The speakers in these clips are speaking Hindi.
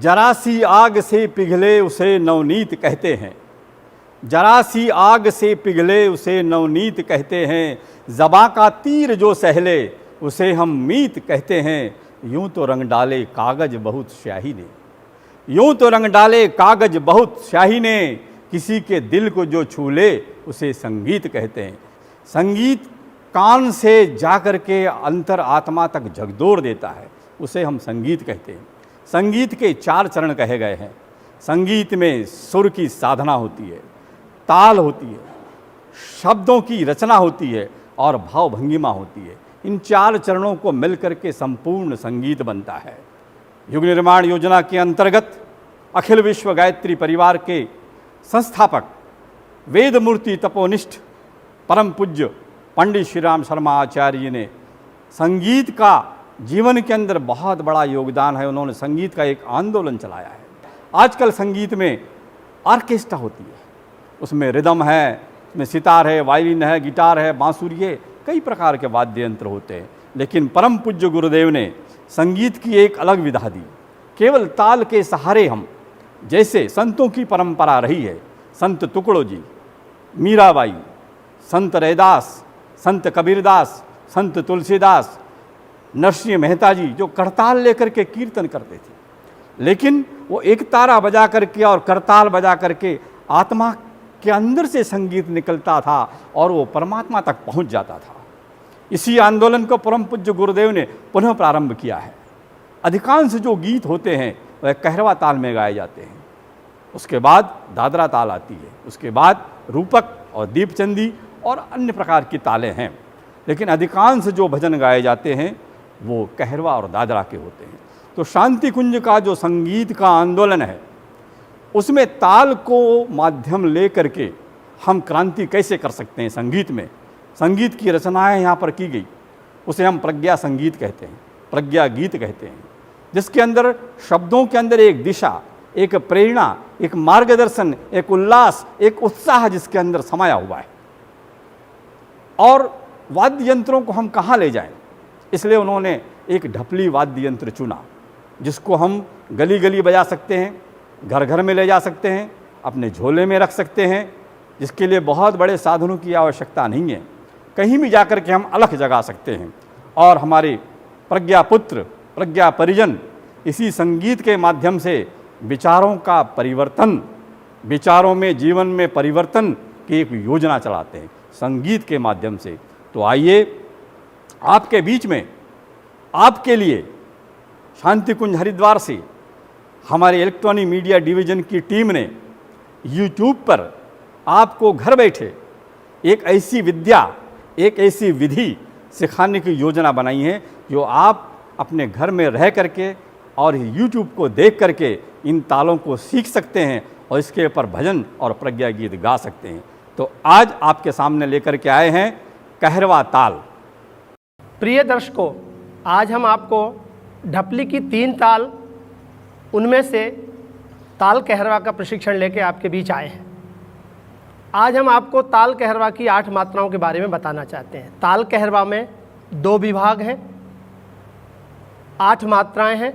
जरा सी आग से पिघले उसे नवनीत कहते हैं, जरा सी आग से पिघले उसे नवनीत कहते हैं, ज़बां का तीर जो सहले उसे हम मीत कहते हैं। यूं तो रंग डाले कागज बहुत स्याही ने, यूं तो रंग डाले कागज बहुत स्याही ने, किसी के दिल को जो छू ले उसे संगीत कहते हैं। संगीत कान से जाकर के अंतर आत्मा तक झकझोर देता है, उसे हम संगीत कहते हैं। संगीत के 4 चरण कहे गए हैं। संगीत में सुर की साधना होती है, ताल होती है, शब्दों की रचना होती है और भाव भंगिमा होती है। इन 4 चरणों को मिलकर के संपूर्ण संगीत बनता है। युग निर्माण योजना के अंतर्गत अखिल विश्व गायत्री परिवार के संस्थापक वेद मूर्ति तपोनिष्ठ परम पूज्य पंडित श्री राम शर्मा आचार्य ने संगीत का जीवन के अंदर बहुत बड़ा योगदान है। उन्होंने संगीत का एक आंदोलन चलाया है। आजकल संगीत में ऑर्केस्ट्रा होती है, उसमें रिदम है, उसमें सितार है, वायलिन है, गिटार है, बांसुरी है, कई प्रकार के वाद्य यंत्र होते हैं। लेकिन परम पूज्य गुरुदेव ने संगीत की एक अलग विधा दी। केवल ताल के सहारे हम, जैसे संतों की परंपरा रही है, संत तुकड़ो जी, मीराबाई, संत रैदास, संत कबीरदास, संत तुलसीदास, नरसिंह मेहता जी, जो करताल लेकर के कीर्तन करते थे, लेकिन वो एक तारा बजा करके और करताल बजा करके आत्मा के अंदर से संगीत निकलता था और वो परमात्मा तक पहुंच जाता था। इसी आंदोलन को परम पूज्य गुरुदेव ने पुनः प्रारंभ किया है। अधिकांश जो गीत होते हैं वह कहरवा ताल में गाए जाते हैं, उसके बाद दादरा ताल आती है, उसके बाद रूपक और दीपचंदी और अन्य प्रकार की तालें हैं। लेकिन अधिकांश जो भजन गाए जाते हैं वो कहरवा और दादरा के होते हैं। तो शांति कुंज का जो संगीत का आंदोलन है, उसमें ताल को माध्यम ले करके हम क्रांति कैसे कर सकते हैं। संगीत में संगीत की रचनाएं यहाँ पर की गई, उसे हम प्रज्ञा संगीत कहते हैं, प्रज्ञा गीत कहते हैं, जिसके अंदर शब्दों के अंदर एक दिशा, एक प्रेरणा, एक मार्गदर्शन, एक उल्लास, एक उत्साह जिसके अंदर समाया हुआ है। और वाद्य यंत्रों को हम कहाँ ले जाएं, इसलिए उन्होंने एक ढपली वाद्य यंत्र चुना, जिसको हम गली गली बजा सकते हैं, घर घर में ले जा सकते हैं, अपने झोले में रख सकते हैं, जिसके लिए बहुत बड़े साधनों की आवश्यकता नहीं है। कहीं भी जाकर के हम अलख जगा सकते हैं। और हमारे प्रज्ञा पुत्र, प्रज्ञा परिजन इसी संगीत के माध्यम से विचारों का परिवर्तन, विचारों में, जीवन में परिवर्तन की एक योजना चलाते हैं संगीत के माध्यम से। तो आइए आपके बीच में, आपके लिए शांति कुंज हरिद्वार से हमारे इलेक्ट्रॉनिक मीडिया डिवीज़न की टीम ने यूट्यूब पर आपको घर बैठे एक ऐसी विद्या, एक ऐसी विधि सिखाने की योजना बनाई है, जो आप अपने घर में रह करके और यूट्यूब को देख करके इन तालों को सीख सकते हैं और इसके ऊपर भजन और प्रज्ञा गीत गा सकते हैं। तो आज आपके सामने लेकर के आए हैं कहरवा ताल। प्रिय दर्शकों, आज हम आपको ढपली की 3 ताल, उनमें से ताल कहरवा का प्रशिक्षण लेके आपके बीच आए हैं। आज हम आपको ताल कहरवा की 8 मात्राओं के बारे में बताना चाहते हैं। ताल कहरवा में 2 विभाग हैं, 8 मात्राएं हैं।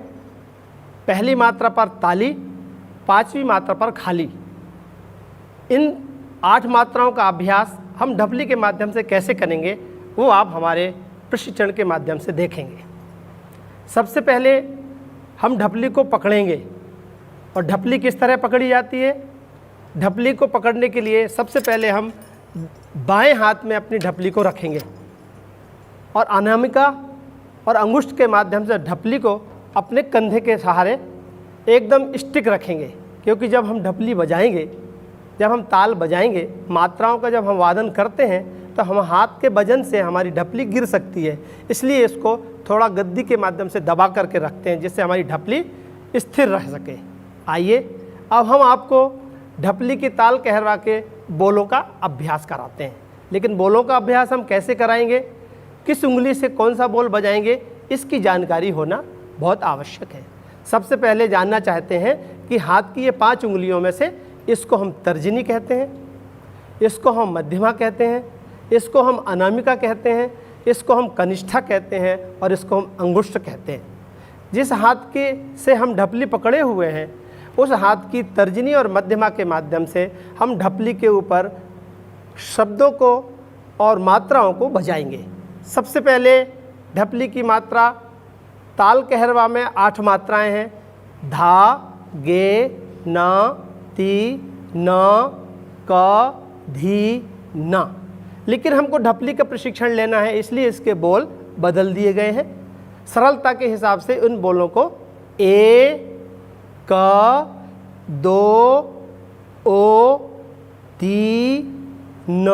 पहली मात्रा पर ताली, 5वीं मात्रा पर खाली। इन 8 मात्राओं का अभ्यास हम ढपली के माध्यम से कैसे करेंगे, वो आप हमारे प्रशिक्षण के माध्यम से देखेंगे। सबसे पहले हम ढपली को पकड़ेंगे। और ढपली किस तरह पकड़ी जाती है? ढपली को पकड़ने के लिए सबसे पहले हम बाएं हाथ में अपनी ढपली को रखेंगे और अनामिका और अंगुष्ठ के माध्यम से ढपली को अपने कंधे के सहारे एकदम स्टिक रखेंगे। क्योंकि जब हम ढपली बजाएंगे, जब हम ताल बजाएंगे, मात्राओं का जब हम वादन करते हैं, तो हम हाथ के वजन से हमारी ढपली गिर सकती है। इसलिए इसको थोड़ा गद्दी के माध्यम से दबा करके रखते हैं, जिससे हमारी ढपली स्थिर रह सके। आइए अब हम आपको ढपली की ताल कहरवा के बोलों का अभ्यास कराते हैं। लेकिन बोलों का अभ्यास हम कैसे कराएंगे, किस उंगली से कौन सा बोल बजाएंगे, इसकी जानकारी होना बहुत आवश्यक है। सबसे पहले जानना चाहते हैं कि हाथ की ये 5 उंगलियों में से इसको हम तर्जनी कहते हैं, इसको हम मध्यमा कहते हैं, इसको हम अनामिका कहते हैं, इसको हम कनिष्ठा कहते हैं और इसको हम अंगुष्ठ कहते हैं। जिस हाथ के से हम ढपली पकड़े हुए हैं उस हाथ की तर्जनी और मध्यमा के माध्यम से हम ढपली के ऊपर शब्दों को और मात्राओं को बजाएंगे। सबसे पहले ढपली की मात्रा, ताल कहरवा में 8 मात्राएं हैं, धा, गे, न, ती, न, क, धी, न। लेकिन हमको ढपली का प्रशिक्षण लेना है, इसलिए इसके बोल बदल दिए गए हैं। सरलता के हिसाब से उन बोलों को ए, क, दो, ओ, ती, न,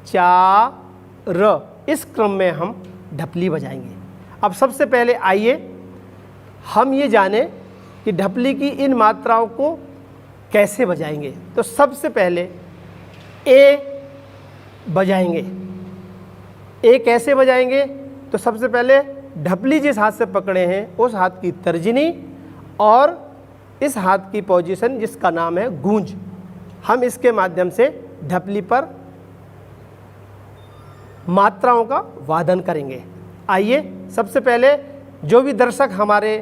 चा, र, इस क्रम में हम ढपली बजाएंगे। अब सबसे पहले आइए हम ये जानें कि ढपली की इन मात्राओं को कैसे बजाएंगे। तो सबसे पहले ए बजाएंगे। ए कैसे बजाएंगे? तो सबसे पहले ढपली जिस हाथ से पकड़े हैं उस हाथ की तर्जनी और इस हाथ की पोजीशन जिसका नाम है गूंज, हम इसके माध्यम से ढपली पर मात्राओं का वादन करेंगे। आइए सबसे पहले जो भी दर्शक हमारे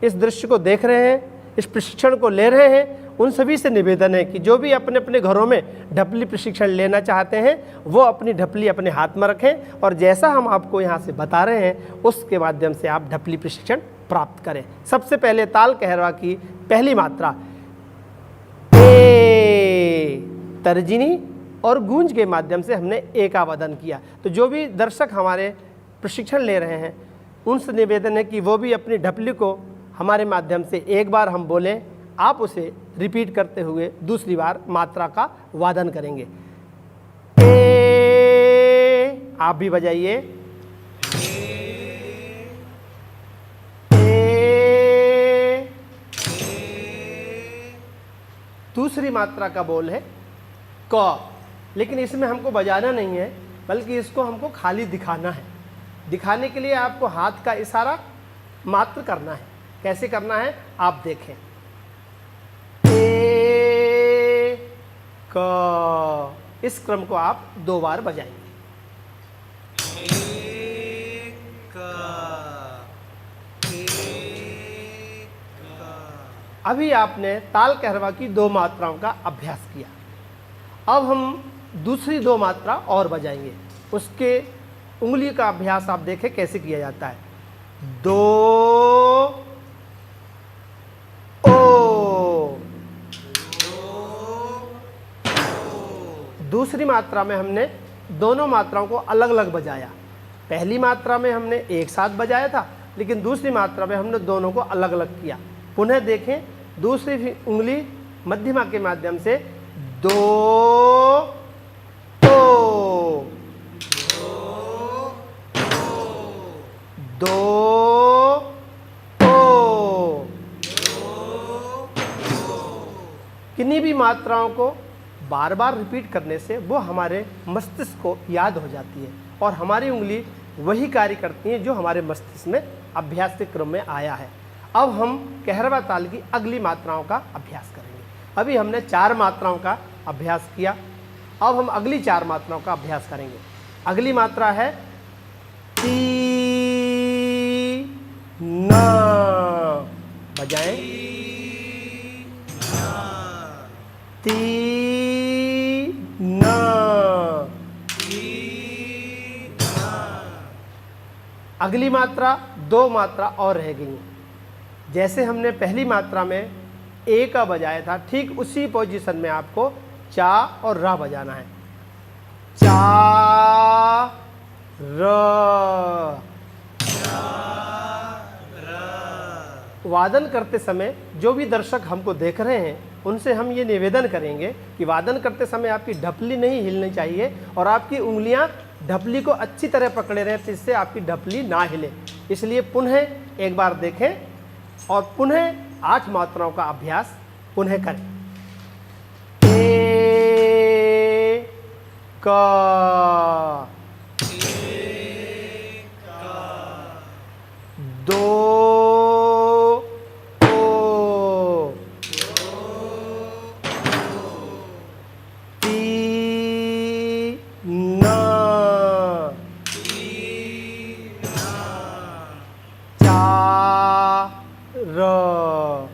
इस दृश्य को देख रहे हैं, इस प्रशिक्षण को ले रहे हैं, उन सभी से निवेदन है कि जो भी अपने अपने घरों में ढपली प्रशिक्षण लेना चाहते हैं वो अपनी ढपली अपने हाथ में रखें और जैसा हम आपको यहाँ से बता रहे हैं उसके माध्यम से आप ढपली प्रशिक्षण प्राप्त करें। सबसे पहले ताल कहरवा की पहली मात्रा ए, तर्जनी और गूंज के माध्यम से हमने ए का वादन किया। तो जो भी दर्शक हमारे प्रशिक्षण ले रहे हैं उनसे निवेदन है कि वो भी अपनी ढपली को हमारे माध्यम से एक बार हम बोलें, आप उसे रिपीट करते हुए दूसरी बार मात्रा का वादन करेंगे। ए, आप भी बजाइए। ए, दूसरी मात्रा का बोल है क, लेकिन इसमें हमको बजाना नहीं है बल्कि इसको हमको खाली दिखाना है। दिखाने के लिए आपको हाथ का इशारा मात्र करना है। कैसे करना है आप देखें। ए, क, इस क्रम को आप 2 बार बजाएंगे। ए, क, ए, क। अभी आपने ताल कहरवा की 2 मात्राओं का अभ्यास किया। अब हम दूसरी 2 मात्रा और बजाएंगे। उसके उंगली का अभ्यास आप देखें कैसे किया जाता है। दो, ओ। दूसरी मात्रा में हमने दोनों मात्राओं को अलग अलग बजाया। पहली मात्रा में हमने एक साथ बजाया था, लेकिन दूसरी मात्रा में हमने दोनों को अलग अलग किया। पुनः देखें, दूसरी उंगली मध्यमा के माध्यम से दो, ओ, दो, ओ। किन्हीं भी मात्राओं को बार बार रिपीट करने से वो हमारे मस्तिष्क को याद हो जाती है और हमारी उंगली वही कार्य करती है जो हमारे मस्तिष्क में अभ्यास के क्रम में आया है। अब हम कहरवा ताल की अगली मात्राओं का अभ्यास करेंगे। अभी हमने 4 मात्राओं का अभ्यास किया, अब हम अगली 4 मात्राओं का अभ्यास करेंगे। अगली मात्रा है ती, न। बजाएं। ती, न। अगली मात्रा 2 मात्रा और रह गई हैं। जैसे हमने पहली मात्रा में ए का बजाया था, ठीक उसी पोजीशन में आपको चा और रा बजाना है। चा, र। वादन करते समय जो भी दर्शक हमको देख रहे हैं उनसे हम ये निवेदन करेंगे कि वादन करते समय आपकी ढपली नहीं हिलनी चाहिए और आपकी उंगलियां ढपली को अच्छी तरह पकड़े रहें, जिससे आपकी ढपली ना हिले। इसलिए पुनः एक बार देखें और पुनः 8 मात्राओं का अभ्यास पुनः करें। ए, क, दो, ओ, ती, न, चा, र।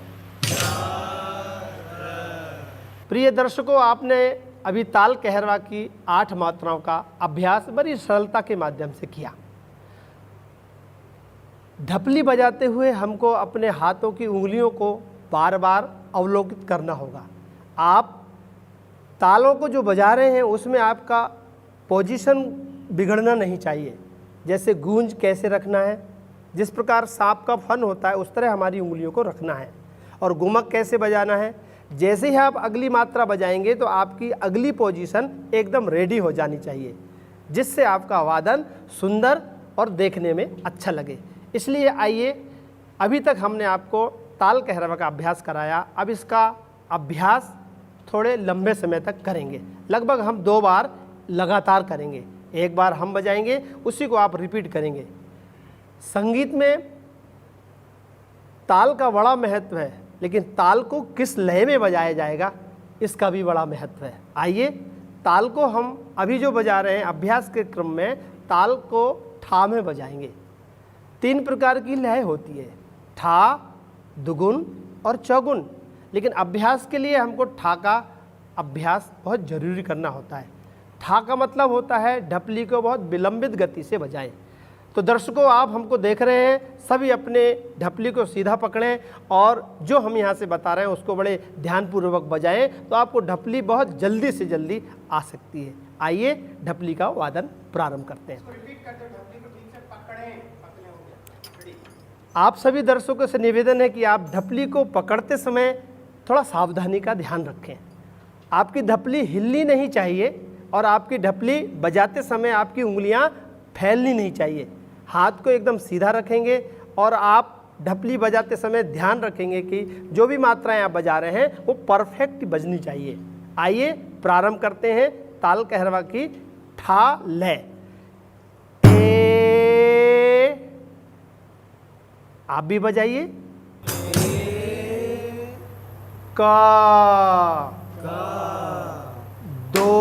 प्रिय दर्शकों, आपने अभी ताल कहरवा की 8 मात्राओं का अभ्यास बड़ी सरलता के माध्यम से किया। ढपली बजाते हुए हमको अपने हाथों की उंगलियों को बार बार अवलोकित करना होगा। आप तालों को जो बजा रहे हैं उसमें आपका पोजीशन बिगड़ना नहीं चाहिए। जैसे गूंज कैसे रखना है, जिस प्रकार सांप का फन होता है उस तरह हमारी उंगलियों को रखना है। और गुमक कैसे बजाना है, जैसे ही आप अगली मात्रा बजाएंगे तो आपकी अगली पोजीशन एकदम रेडी हो जानी चाहिए, जिससे आपका वादन सुंदर और देखने में अच्छा लगे। इसलिए आइए, अभी तक हमने आपको ताल कहरवा का अभ्यास कराया, अब इसका अभ्यास थोड़े लंबे समय तक करेंगे। लगभग हम 2 बार लगातार करेंगे। एक बार हम बजाएंगे, उसी को आप रिपीट करेंगे। संगीत में ताल का बड़ा महत्व है, लेकिन ताल को किस लय में बजाया जाएगा इसका भी बड़ा महत्व है। आइए, ताल को हम अभी जो बजा रहे हैं अभ्यास के क्रम में ताल को ठा में बजाएंगे। 3 प्रकार की लय होती है, ठा, दुगुन और चौगुन। लेकिन अभ्यास के लिए हमको ठा का अभ्यास बहुत जरूरी करना होता है। ठा का मतलब होता है ढपली को बहुत विलंबित गति से बजाएं। तो दर्शकों, आप हमको देख रहे हैं, सभी अपने ढपली को सीधा पकड़ें और जो हम यहाँ से बता रहे हैं उसको बड़े ध्यानपूर्वक बजाएं, तो आपको ढपली बहुत जल्दी से जल्दी आ सकती है। आइए ढपली का वादन प्रारंभ करते हैं। आप सभी दर्शकों से निवेदन है कि आप ढपली को पकड़ते समय थोड़ा सावधानी का ध्यान रखें। आपकी ढपली हिलनी नहीं चाहिए और आपकी ढपली बजाते समय आपकी उंगलियां फैलनी नहीं चाहिए। हाथ को एकदम सीधा रखेंगे और आप ढपली बजाते समय ध्यान रखेंगे कि जो भी मात्राएं आप बजा रहे हैं वो परफेक्ट बजनी चाहिए। आइए प्रारंभ करते हैं ताल कहरवा की ठा लय। आप भी बजाइए। का, दो,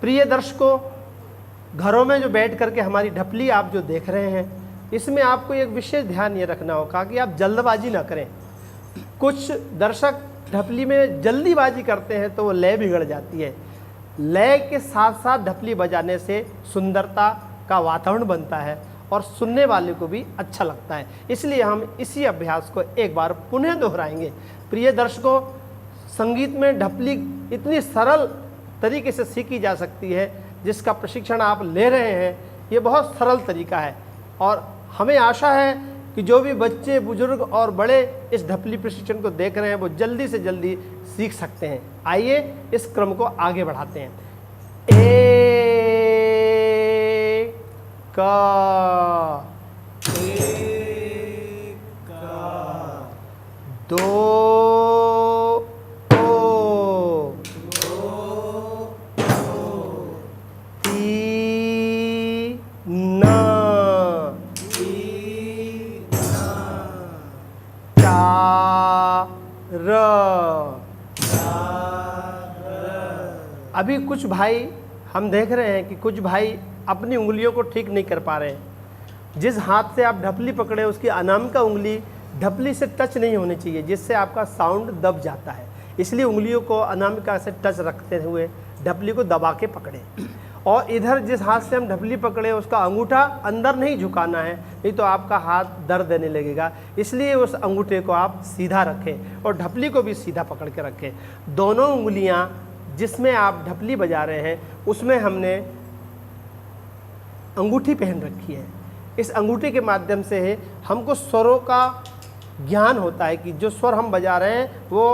प्रिय दर्शकों, घरों में जो बैठ करके हमारी ढपली आप जो देख रहे हैं, इसमें आपको एक विशेष ध्यान ये रखना होगा कि आप जल्दबाजी ना करें। कुछ दर्शक ढपली में जल्दीबाजी करते हैं तो वो लय बिगड़ जाती है। लय के साथ साथ ढपली बजाने से सुंदरता का वातावरण बनता है और सुनने वाले को भी अच्छा लगता है। इसलिए हम इसी अभ्यास को एक बार पुनः दोहराएंगे। प्रिय दर्शकों, संगीत में ढपली इतनी सरल तरीके से सीखी जा सकती है, जिसका प्रशिक्षण आप ले रहे हैं ये बहुत सरल तरीका है और हमें आशा है कि जो भी बच्चे, बुजुर्ग और बड़े इस ढपली प्रशिक्षण को देख रहे हैं वो जल्दी से जल्दी सीख सकते हैं। आइए इस क्रम को आगे बढ़ाते हैं। का, दो, अभी कुछ भाई हम देख रहे हैं कि कुछ भाई अपनी उंगलियों को ठीक नहीं कर पा रहे हैं। जिस हाथ से आप ढपली पकड़े उसकी अनामिका उंगली ढपली से टच नहीं होनी चाहिए, जिससे आपका साउंड दब जाता है। इसलिए उंगलियों को अनामिका से टच रखते हुए ढपली को दबा के पकड़े और इधर जिस हाथ से हम ढपली पकड़े उसका अंगूठा अंदर नहीं झुकाना है, नहीं तो आपका हाथ दर्द देने लगेगा। इसलिए उस अंगूठे को आप सीधा रखें और ढपली को भी सीधा पकड़ के रखें। दोनों उंगलियां जिसमें आप ढपली बजा रहे हैं उसमें हमने अंगूठी पहन रखी है। इस अंगूठी के माध्यम से हमको स्वरों का ज्ञान होता है कि जो स्वर हम बजा रहे हैं वो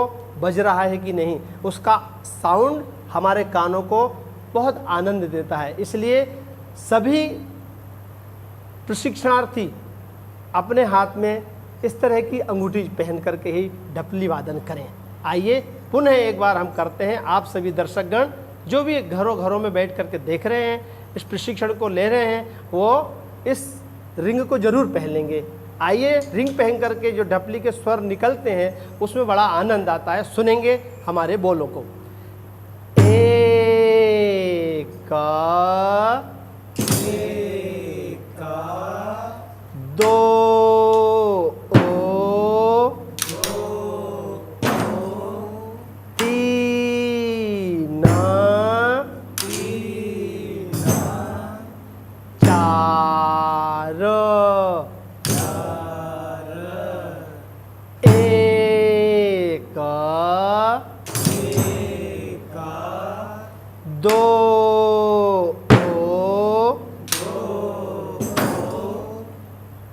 बज रहा है कि नहीं, उसका साउंड हमारे कानों को बहुत आनंद देता है। इसलिए सभी प्रशिक्षणार्थी अपने हाथ में इस तरह की अंगूठी पहन करके ही ढपली वादन करें। आइए पुनः एक बार हम करते हैं। आप सभी दर्शकगण जो भी घरों में बैठ करके देख रहे हैं, इस प्रशिक्षण को ले रहे हैं, वो इस रिंग को जरूर पहनेंगे। आइए रिंग पहन करके जो ढपली के स्वर निकलते हैं उसमें बड़ा आनंद आता है। सुनेंगे हमारे बोलों को। एक का, दो ओ,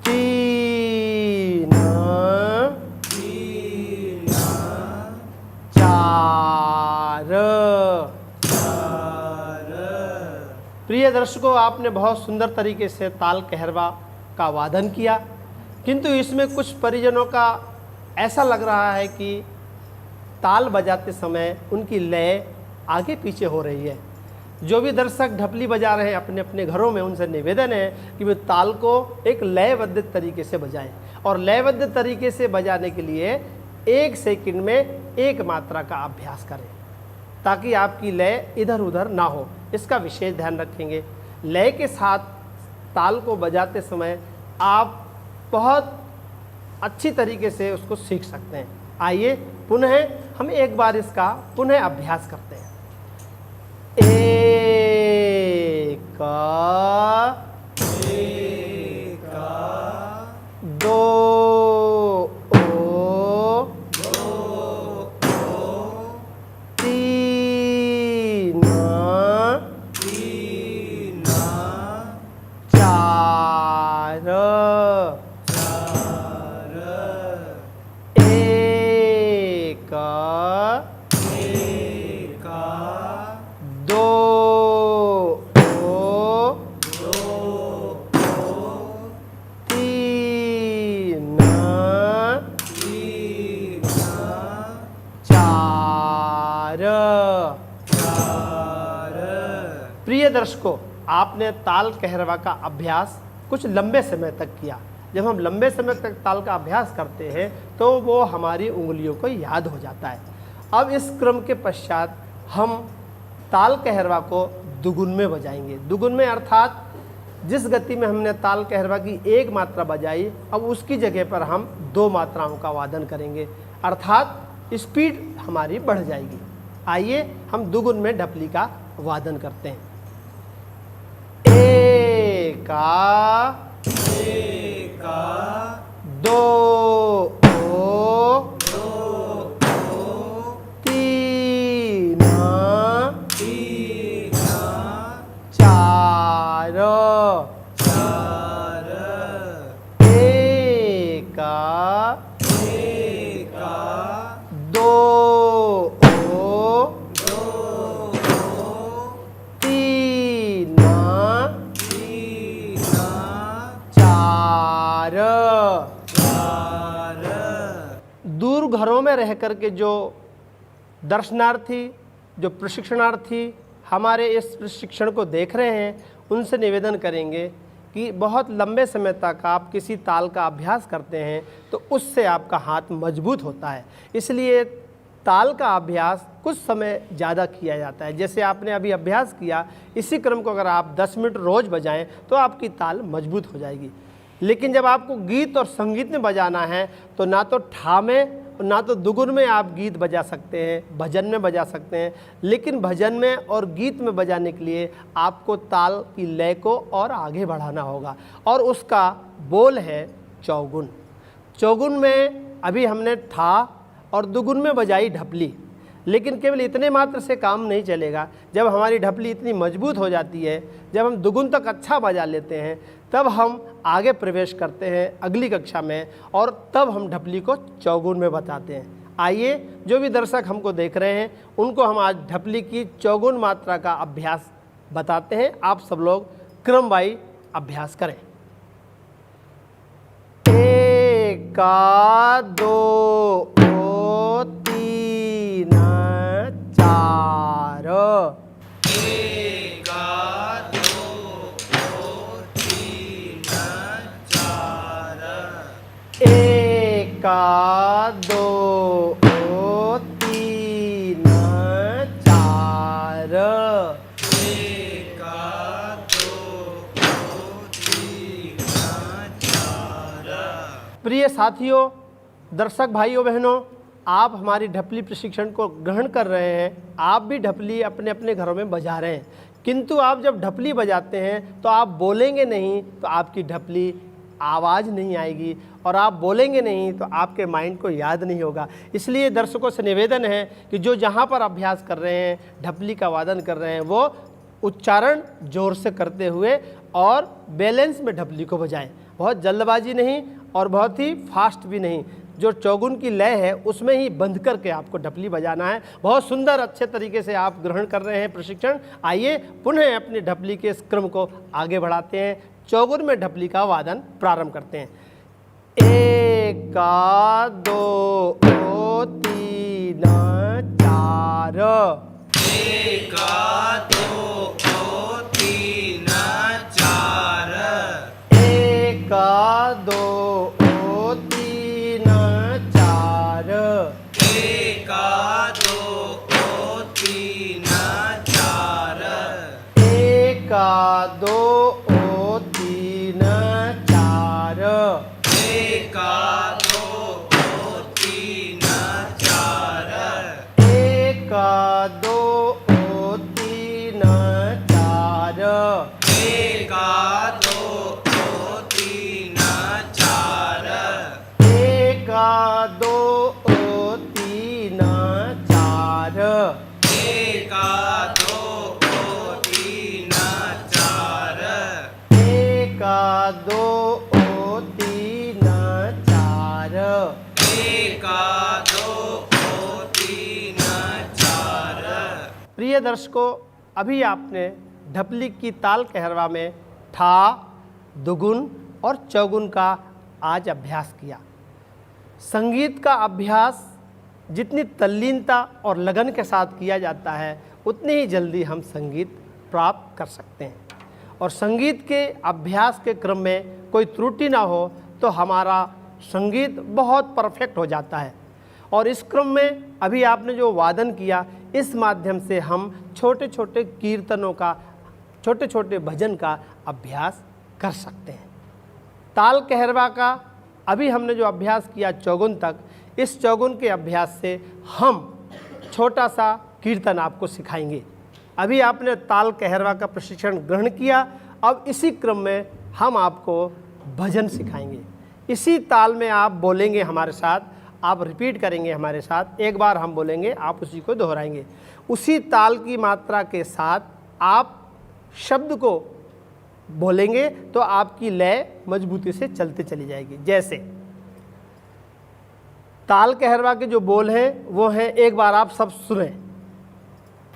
तीन चार, एक दो तीन चार। प्रिय दर्शकों, आपने बहुत सुंदर तरीके से ताल कहरवा का वादन किया, किंतु इसमें कुछ परिजनों का ऐसा लग रहा है कि ताल बजाते समय उनकी लय आगे पीछे हो रही है। जो भी दर्शक ढपली बजा रहे हैं अपने अपने घरों में, उनसे निवेदन है कि वे ताल को एक लयबद्ध तरीके से बजाएं, और लयबद्ध तरीके से बजाने के लिए 1 सेकंड में 1 मात्रा का अभ्यास करें, ताकि आपकी लय इधर उधर ना हो। इसका विशेष ध्यान रखेंगे। लय के साथ ताल को बजाते समय आप बहुत अच्छी तरीके से उसको सीख सकते हैं। आइए पुनः हम एक बार इसका पुनः अभ्यास करते हैं। एक दो ओ, तीन चार, एक दो तीन चार। प्रिय दर्शकों, आपने ताल कहरवा का अभ्यास कुछ लंबे समय तक किया। जब हम लंबे समय तक ताल का अभ्यास करते हैं तो वो हमारी उंगलियों को याद हो जाता है। अब इस क्रम के पश्चात हम ताल कहरवा को दुगुन में बजाएंगे। दुगुन में अर्थात जिस गति में हमने ताल कहरवा की 1 मात्रा बजाई, अब उसकी जगह पर हम 2 मात्राओं का वादन करेंगे, अर्थात स्पीड हमारी बढ़ जाएगी। आइए हम दुगुन में ढपली का वादन करते हैं। एक दो ओ, तीन चार, एक दो ओ, तीन चार। दूर घरों में रह कर के जो दर्शनार्थी, जो प्रशिक्षणार्थी हमारे इस प्रशिक्षण को देख रहे हैं, उनसे निवेदन करेंगे कि बहुत लंबे समय तक आप किसी ताल का अभ्यास करते हैं तो उससे आपका हाथ मजबूत होता है। इसलिए ताल का अभ्यास कुछ समय ज़्यादा किया जाता है। जैसे आपने अभी अभ्यास किया, इसी क्रम को अगर आप 10 मिनट रोज़ बजाएं तो आपकी ताल मजबूत हो जाएगी। लेकिन जब आपको गीत और संगीत में बजाना है तो ना तो ठा में ना तो दुगुन में आप गीत बजा सकते हैं, भजन में बजा सकते हैं, लेकिन भजन में और गीत में बजाने के लिए आपको ताल की लय को और आगे बढ़ाना होगा, और उसका बोल है चौगुन। चौगुन में अभी हमने ठा और दुगुन में बजाई ढपली, लेकिन केवल इतने मात्र से काम नहीं चलेगा। जब हमारी ढपली इतनी मजबूत हो जाती है, जब हम दुगुन तक अच्छा बजा लेते हैं, तब हम आगे प्रवेश करते हैं अगली कक्षा में, और तब हम ढपली को चौगुन में बताते हैं। आइए जो भी दर्शक हमको देख रहे हैं उनको हम आज ढपली की चौगुन मात्रा का अभ्यास बताते हैं। आप सब लोग क्रमवाई अभ्यास करें। एक दो ओ, तीन चार, एक दो तीन एका दो तीन चार। प्रिय साथियों, दर्शक भाइयों बहनों, आप हमारी ढपली प्रशिक्षण को ग्रहण कर रहे हैं। आप भी ढपली अपने अपने घरों में बजा रहे हैं, किंतु आप जब ढपली बजाते हैं तो आप बोलेंगे नहीं तो आपकी ढपली आवाज़ नहीं आएगी, और आप बोलेंगे नहीं तो आपके माइंड को याद नहीं होगा। इसलिए दर्शकों से निवेदन है कि जो जहाँ पर अभ्यास कर रहे हैं, ढपली का वादन कर रहे हैं, वो उच्चारण जोर से करते हुए और बैलेंस में ढपली को बजाएं। बहुत जल्दबाजी नहीं और बहुत ही फास्ट भी नहीं। जो चौगुन की लय है उसमें ही बंध करके आपको ढपली बजाना है। बहुत सुंदर अच्छे तरीके से आप ग्रहण कर रहे हैं प्रशिक्षण। आइए पुनः अपनी ढपली के इस क्रम को आगे बढ़ाते हैं। चौगुन में ढपली का वादन प्रारंभ करते हैं। एका दो तीन चार। एका दो तीन चार। एका दो तीन चार। एका दो तीन चार। एका दो तीन चार। एका दो तीन चार। एका दो तीन चार। एका दो तीन चार। एका दो तीन चार। एका दो तीन चार। एका दो तीन चार। एका दो तीन चार। प्रिय दर्शकों, अभी आपने ढपली की ताल कहरवा में ठा, दुगुन और चौगुन का आज अभ्यास किया। संगीत का अभ्यास जितनी तल्लीनता और लगन के साथ किया जाता है, उतनी ही जल्दी हम संगीत प्राप्त कर सकते हैं। और संगीत के अभ्यास के क्रम में कोई त्रुटि ना हो तो हमारा संगीत बहुत परफेक्ट हो जाता है। और इस क्रम में अभी आपने जो वादन किया, इस माध्यम से हम छोटे छोटे कीर्तनों का, छोटे छोटे भजन का अभ्यास कर सकते हैं। ताल कहरवा का अभी हमने जो अभ्यास किया चौगुन तक, इस चौगुन के अभ्यास से हम छोटा सा कीर्तन आपको सिखाएंगे। अभी आपने ताल कहरवा का प्रशिक्षण ग्रहण किया, अब इसी क्रम में हम आपको भजन सिखाएंगे। इसी ताल में आप बोलेंगे हमारे साथ, आप रिपीट करेंगे हमारे साथ। एक बार हम बोलेंगे, आप उसी को दोहराएंगे। उसी ताल की मात्रा के साथ आप शब्द को बोलेंगे तो आपकी लय मजबूती से चलते चली जाएगी। जैसे ताल कहरवा के जो बोल हैं वो हैं, एक बार आप सब सुने।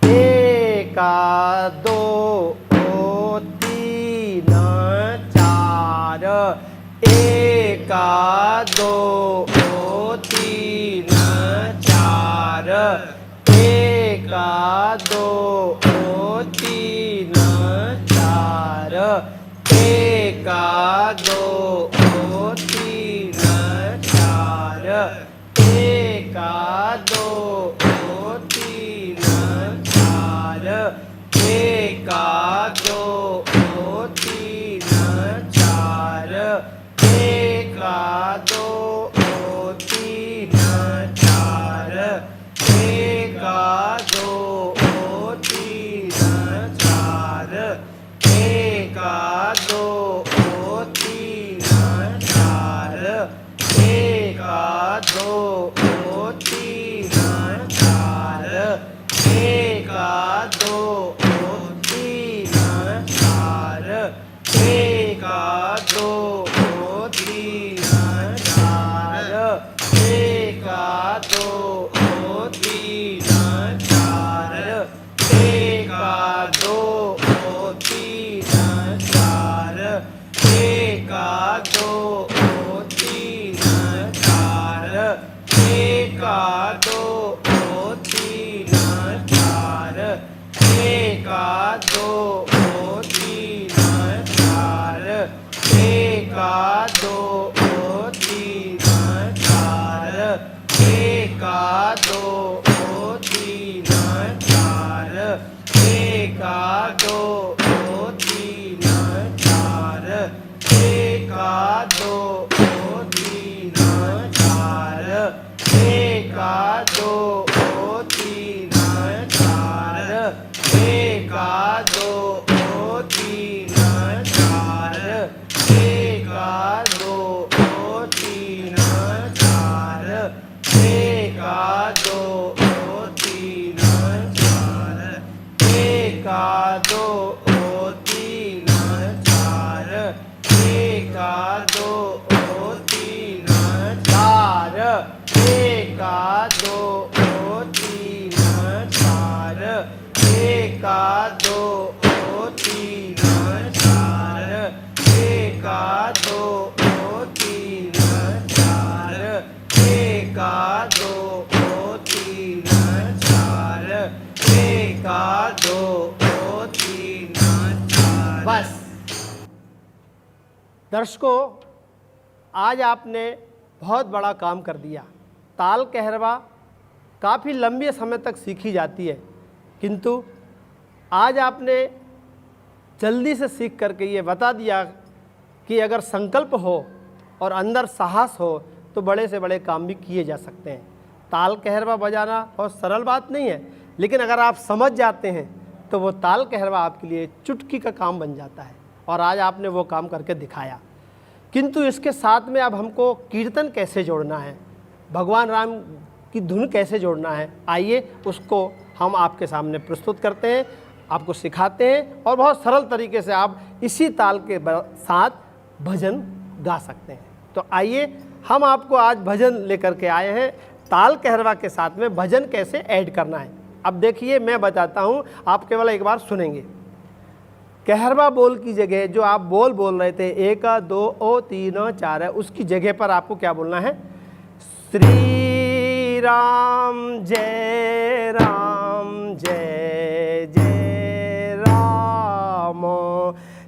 एका दो तीन चार। एका दो तीन चार। एका दो तीन चार। एका दो तीन चार। एका दो तीन चार। एका दो तीन चार। एका दो तीन चार। एका दो तीन चार। एका दो तीन चार। एका दो तीन चार। एका दो तीन चार। एका दो तीन चार। एका दो तीन चार। एका दो तीन चार। बस दर्शकों, आज आपने बहुत बड़ा काम कर दिया। ताल कहरवा काफ़ी लंबे समय तक सीखी जाती है, किंतु आज आपने जल्दी से सीख करके ये बता दिया कि अगर संकल्प हो और अंदर साहस हो तो बड़े से बड़े काम भी किए जा सकते हैं। ताल कहरवा बजाना बहुत सरल बात नहीं है, लेकिन अगर आप समझ जाते हैं तो वो ताल कहरवा आपके लिए चुटकी का काम बन जाता है, और आज आपने वो काम करके दिखाया। किंतु इसके साथ में अब हमको कीर्तन कैसे जोड़ना है, भगवान राम की धुन कैसे जोड़ना है, आइए उसको हम आपके सामने प्रस्तुत करते हैं, आपको सिखाते हैं, और बहुत सरल तरीके से आप इसी ताल के साथ भजन गा सकते हैं। तो आइए हम आपको आज भजन लेकर के आए हैं, ताल कहरवा के साथ में भजन कैसे ऐड करना है। अब देखिए, मैं बताता हूँ, आप केवल एक बार सुनेंगे। कहरवा बोल की जगह जो आप बोल रहे थे 1 2 3 4 है, उसकी जगह पर आपको क्या बोलना है? श्री राम जय जय राम,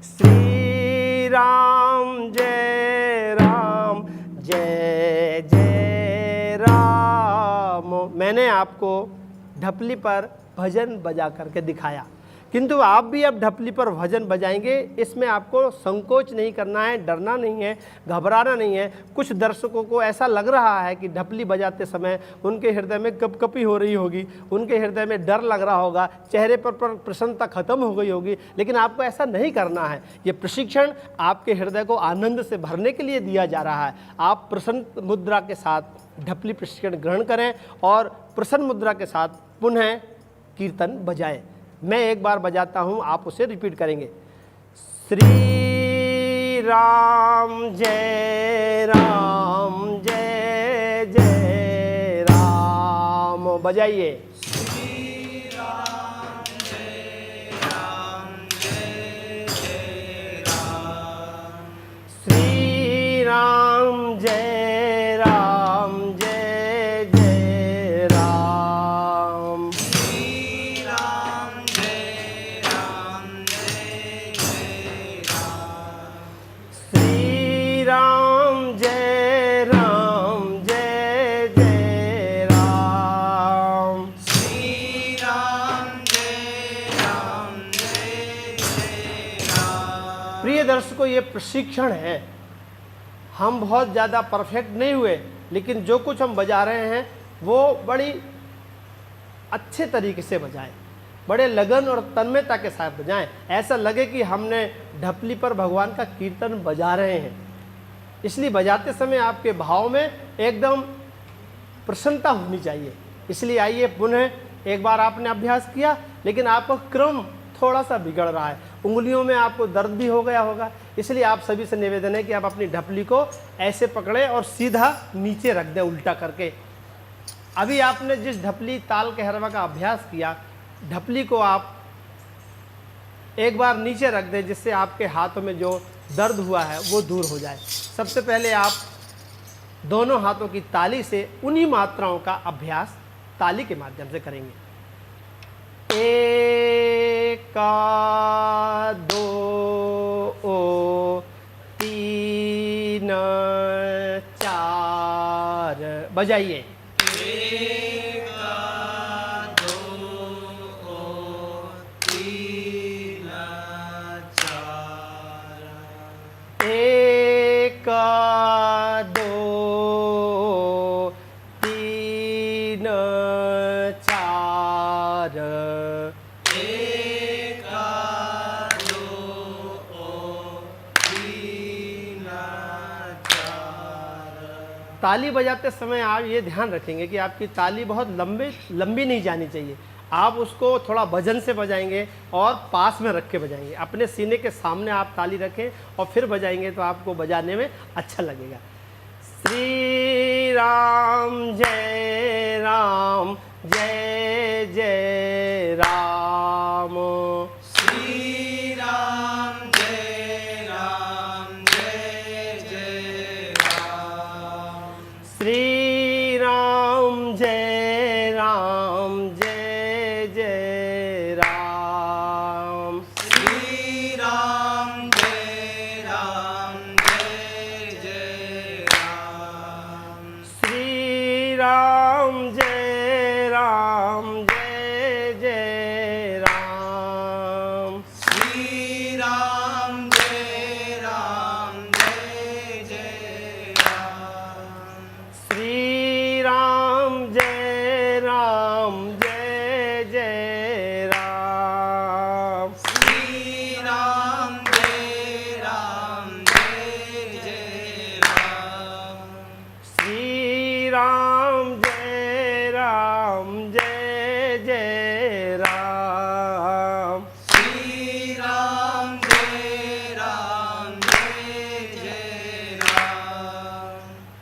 श्री राम जय जय राम। मैंने आपको ढपली पर भजन बजा करके दिखाया, किंतु आप भी अब ढपली पर भजन बजाएंगे। इसमें आपको संकोच नहीं करना है, डरना नहीं है, घबराना नहीं है। कुछ दर्शकों को ऐसा लग रहा है कि ढपली बजाते समय उनके हृदय में कपकपी हो रही होगी, उनके हृदय में डर लग रहा होगा, चेहरे पर प्रसन्नता खत्म हो गई होगी, लेकिन आपको ऐसा नहीं करना है। ये प्रशिक्षण आपके हृदय को आनंद से भरने के लिए दिया जा रहा है। आप प्रसन्न मुद्रा के साथ ढपली प्रशिक्षण ग्रहण करें और प्रसन्न मुद्रा के साथ पुनः कीर्तन बजाएं। मैं एक बार बजाता हूं, आप उसे रिपीट करेंगे। श्री राम जय जय राम, बजाइए। श्री राम जय जय राम, श्री राम जय जय राम, श्री राम जय जय राम, श्री राम जय जय राम, श्री राम जय राम। प्रिय दर्शकों, ये प्रशिक्षण है। हम बहुत ज़्यादा परफेक्ट नहीं हुए, लेकिन जो कुछ हम बजा रहे हैं वो बड़ी अच्छे तरीके से बजाएं, बड़े लगन और तन्मयता के साथ बजाएं। ऐसा लगे कि हमने ढपली पर भगवान का कीर्तन बजा रहे हैं। इसलिए बजाते समय आपके भाव में एकदम प्रसन्नता होनी चाहिए। इसलिए आइए, पुनः एक बार आपने अभ्यास किया, लेकिन आपका क्रम थोड़ा सा बिगड़ रहा है, उंगलियों में आपको दर्द भी हो गया होगा। इसलिए आप सभी से निवेदन है कि आप अपनी ढपली को ऐसे पकड़े और सीधा नीचे रख दें, उल्टा करके। अभी आपने जिस ढपली ताल कहरवा का अभ्यास किया, ढपली को आप एक बार नीचे रख दें, जिससे आपके हाथों में जो दर्द हुआ है वो दूर हो जाए। सबसे पहले आप दोनों हाथों की ताली से उन्हीं मात्राओं का अभ्यास ताली के माध्यम से करेंगे। 1 2 3 4, बजाइए। 1 2 3 4, 1 2 3 4, 1 2 3 4। ताली बजाते समय आप ये ध्यान रखेंगे कि आपकी ताली बहुत लंबी नहीं जानी चाहिए। आप उसको थोड़ा वजन से बजाएंगे और पास में रख के बजाएंगे। अपने सीने के सामने आप ताली रखें और फिर बजाएंगे तो आपको बजाने में अच्छा लगेगा। श्री राम जय जय राम, श्री राम जय जय राम, श्री राम जय जय राम, श्री राम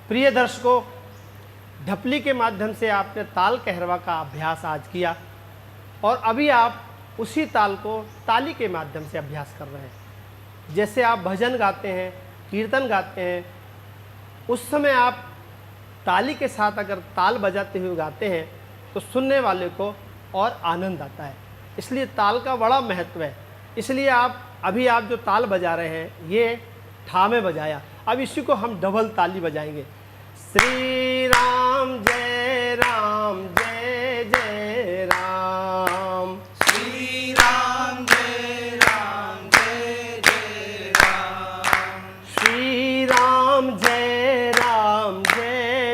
प्रिय दर्शकों, ढपली के माध्यम से आपने ताल कहरवा का अभ्यास आज किया और अभी आप उसी ताल को ताली के माध्यम से अभ्यास कर रहे हैं। जैसे आप भजन गाते हैं, कीर्तन गाते हैं, उस समय आप ताली के साथ अगर ताल बजाते हुए गाते हैं तो सुनने वाले को और आनंद आता है। इसलिए ताल का बड़ा महत्व है। इसलिए आप जो ताल बजा रहे हैं ये ठा में बजाया, अब इसी को हम डबल ताली बजाएंगे। श्री राम जय जय राम, श्री राम जय जय राम, श्री राम जय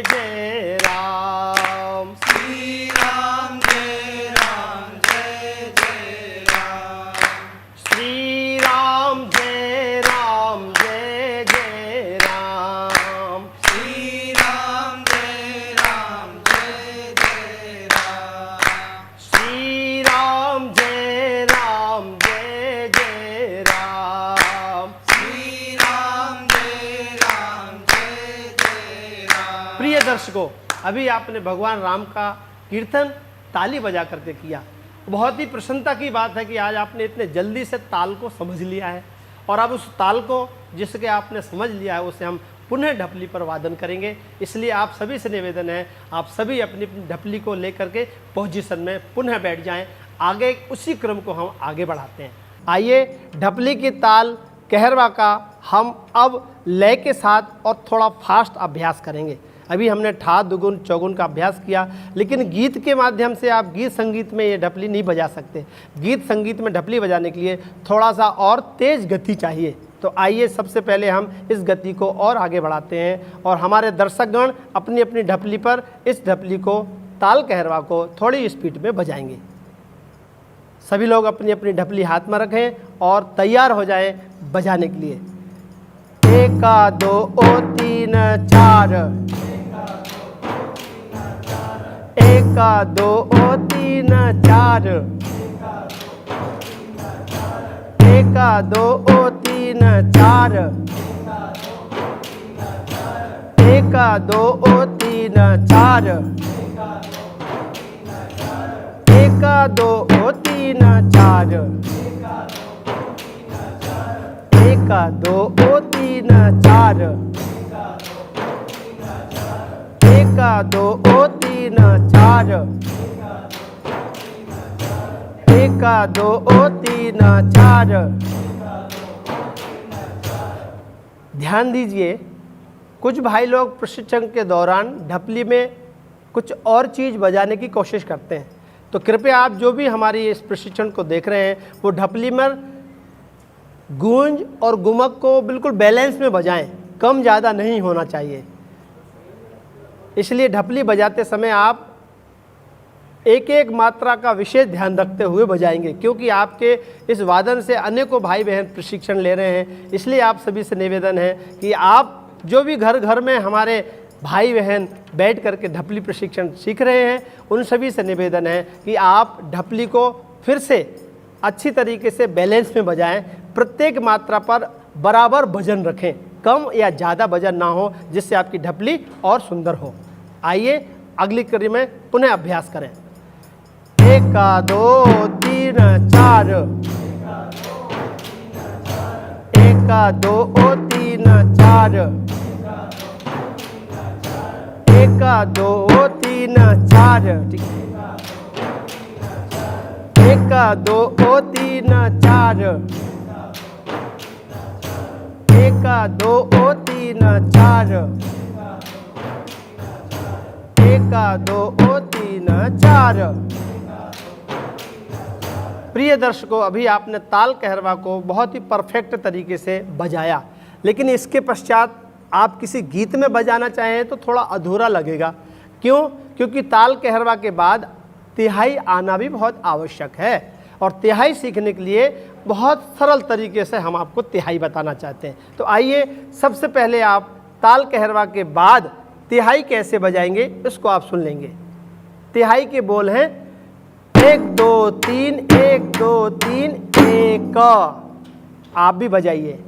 जय राम, श्री राम जय जय राम, श्री राम जय जय राम, श्री राम जय जय राम, श्री राम जय जय राम। श्री राम जय जय राम। प्रिय दर्शकों, अभी आपने भगवान राम का कीर्तन ताली बजा करके किया। बहुत ही प्रसन्नता की बात है कि आज आपने इतने जल्दी से ताल को समझ लिया है और अब उस ताल को जिसके आपने समझ लिया है उसे हम पुनः ढपली पर वादन करेंगे। इसलिए आप सभी से निवेदन है, आप सभी अपनी अपनी ढपली को लेकर के पोजीशन में पुनः बैठ जाएं। आगे उसी क्रम को हम आगे बढ़ाते हैं। आइए ढपली की ताल कहरवा का हम अब लय के साथ और थोड़ा फास्ट अभ्यास करेंगे। अभी हमने ठा, दुगुन, चौगुन का अभ्यास किया, लेकिन गीत के माध्यम से आप गीत संगीत में ये ढपली नहीं बजा सकते। गीत संगीत में ढपली बजाने के लिए थोड़ा सा और तेज गति चाहिए। तो आइए सबसे पहले हम इस गति को और आगे बढ़ाते हैं और हमारे दर्शकगण अपनी अपनी ढपली पर इस ढपली को, ताल कहरवा को थोड़ी स्पीड में बजाएंगे। सभी लोग अपनी अपनी ढपली हाथ में रखें और तैयार हो जाएं बजाने के लिए। 1 2 3 4, 1 2 3 4, 1 2 3 4, 1 2 3 4, 1 2 3 4, 1 2 3 4, 1 2 3 4, 1 2 3 4। ध्यान दीजिए, कुछ भाई लोग प्रशिक्षण के दौरान ढपली में कुछ और चीज़ बजाने की कोशिश करते हैं। तो कृपया आप जो भी हमारी इस प्रशिक्षण को देख रहे हैं वो ढपली में गूंज और गुमक को बिल्कुल बैलेंस में बजाएं, कम ज़्यादा नहीं होना चाहिए। इसलिए ढपली बजाते समय आप एक एक मात्रा का विशेष ध्यान रखते हुए बजाएंगे, क्योंकि आपके इस वादन से अनेकों भाई बहन प्रशिक्षण ले रहे हैं। इसलिए आप सभी से निवेदन है कि आप जो भी घर घर में हमारे भाई बहन बैठ करके ढपली प्रशिक्षण सीख रहे हैं उन सभी से निवेदन है कि आप ढपली को फिर से अच्छी तरीके से बैलेंस में बजाएं। प्रत्येक मात्रा पर बराबर वजन रखें, कम या ज़्यादा वजन ना हो, जिससे आपकी ढपली और सुंदर हो। आइए अगली कड़ी में पुनः अभ्यास करें। 1 2 3 4, 1 2 3 4, 1 2 3 4, 1 2 3 4, 1 2 3 4, 1 2 3 4। प्रिय दर्शकों, अभी आपने ताल कहरवा को बहुत ही परफेक्ट तरीके से बजाया, लेकिन इसके पश्चात आप किसी गीत में बजाना चाहें तो थोड़ा अधूरा लगेगा। क्यों? क्योंकि ताल कहरवा के बाद तिहाई आना भी बहुत आवश्यक है और तिहाई सीखने के लिए बहुत सरल तरीके से हम आपको तिहाई बताना चाहते हैं। तो आइए सबसे पहले आप ताल कहरवा के बाद तिहाई कैसे बजाएंगे इसको आप सुन लेंगे। तिहाई के बोल हैं 1 2 3, 1 2 3 1। आप भी बजाइए।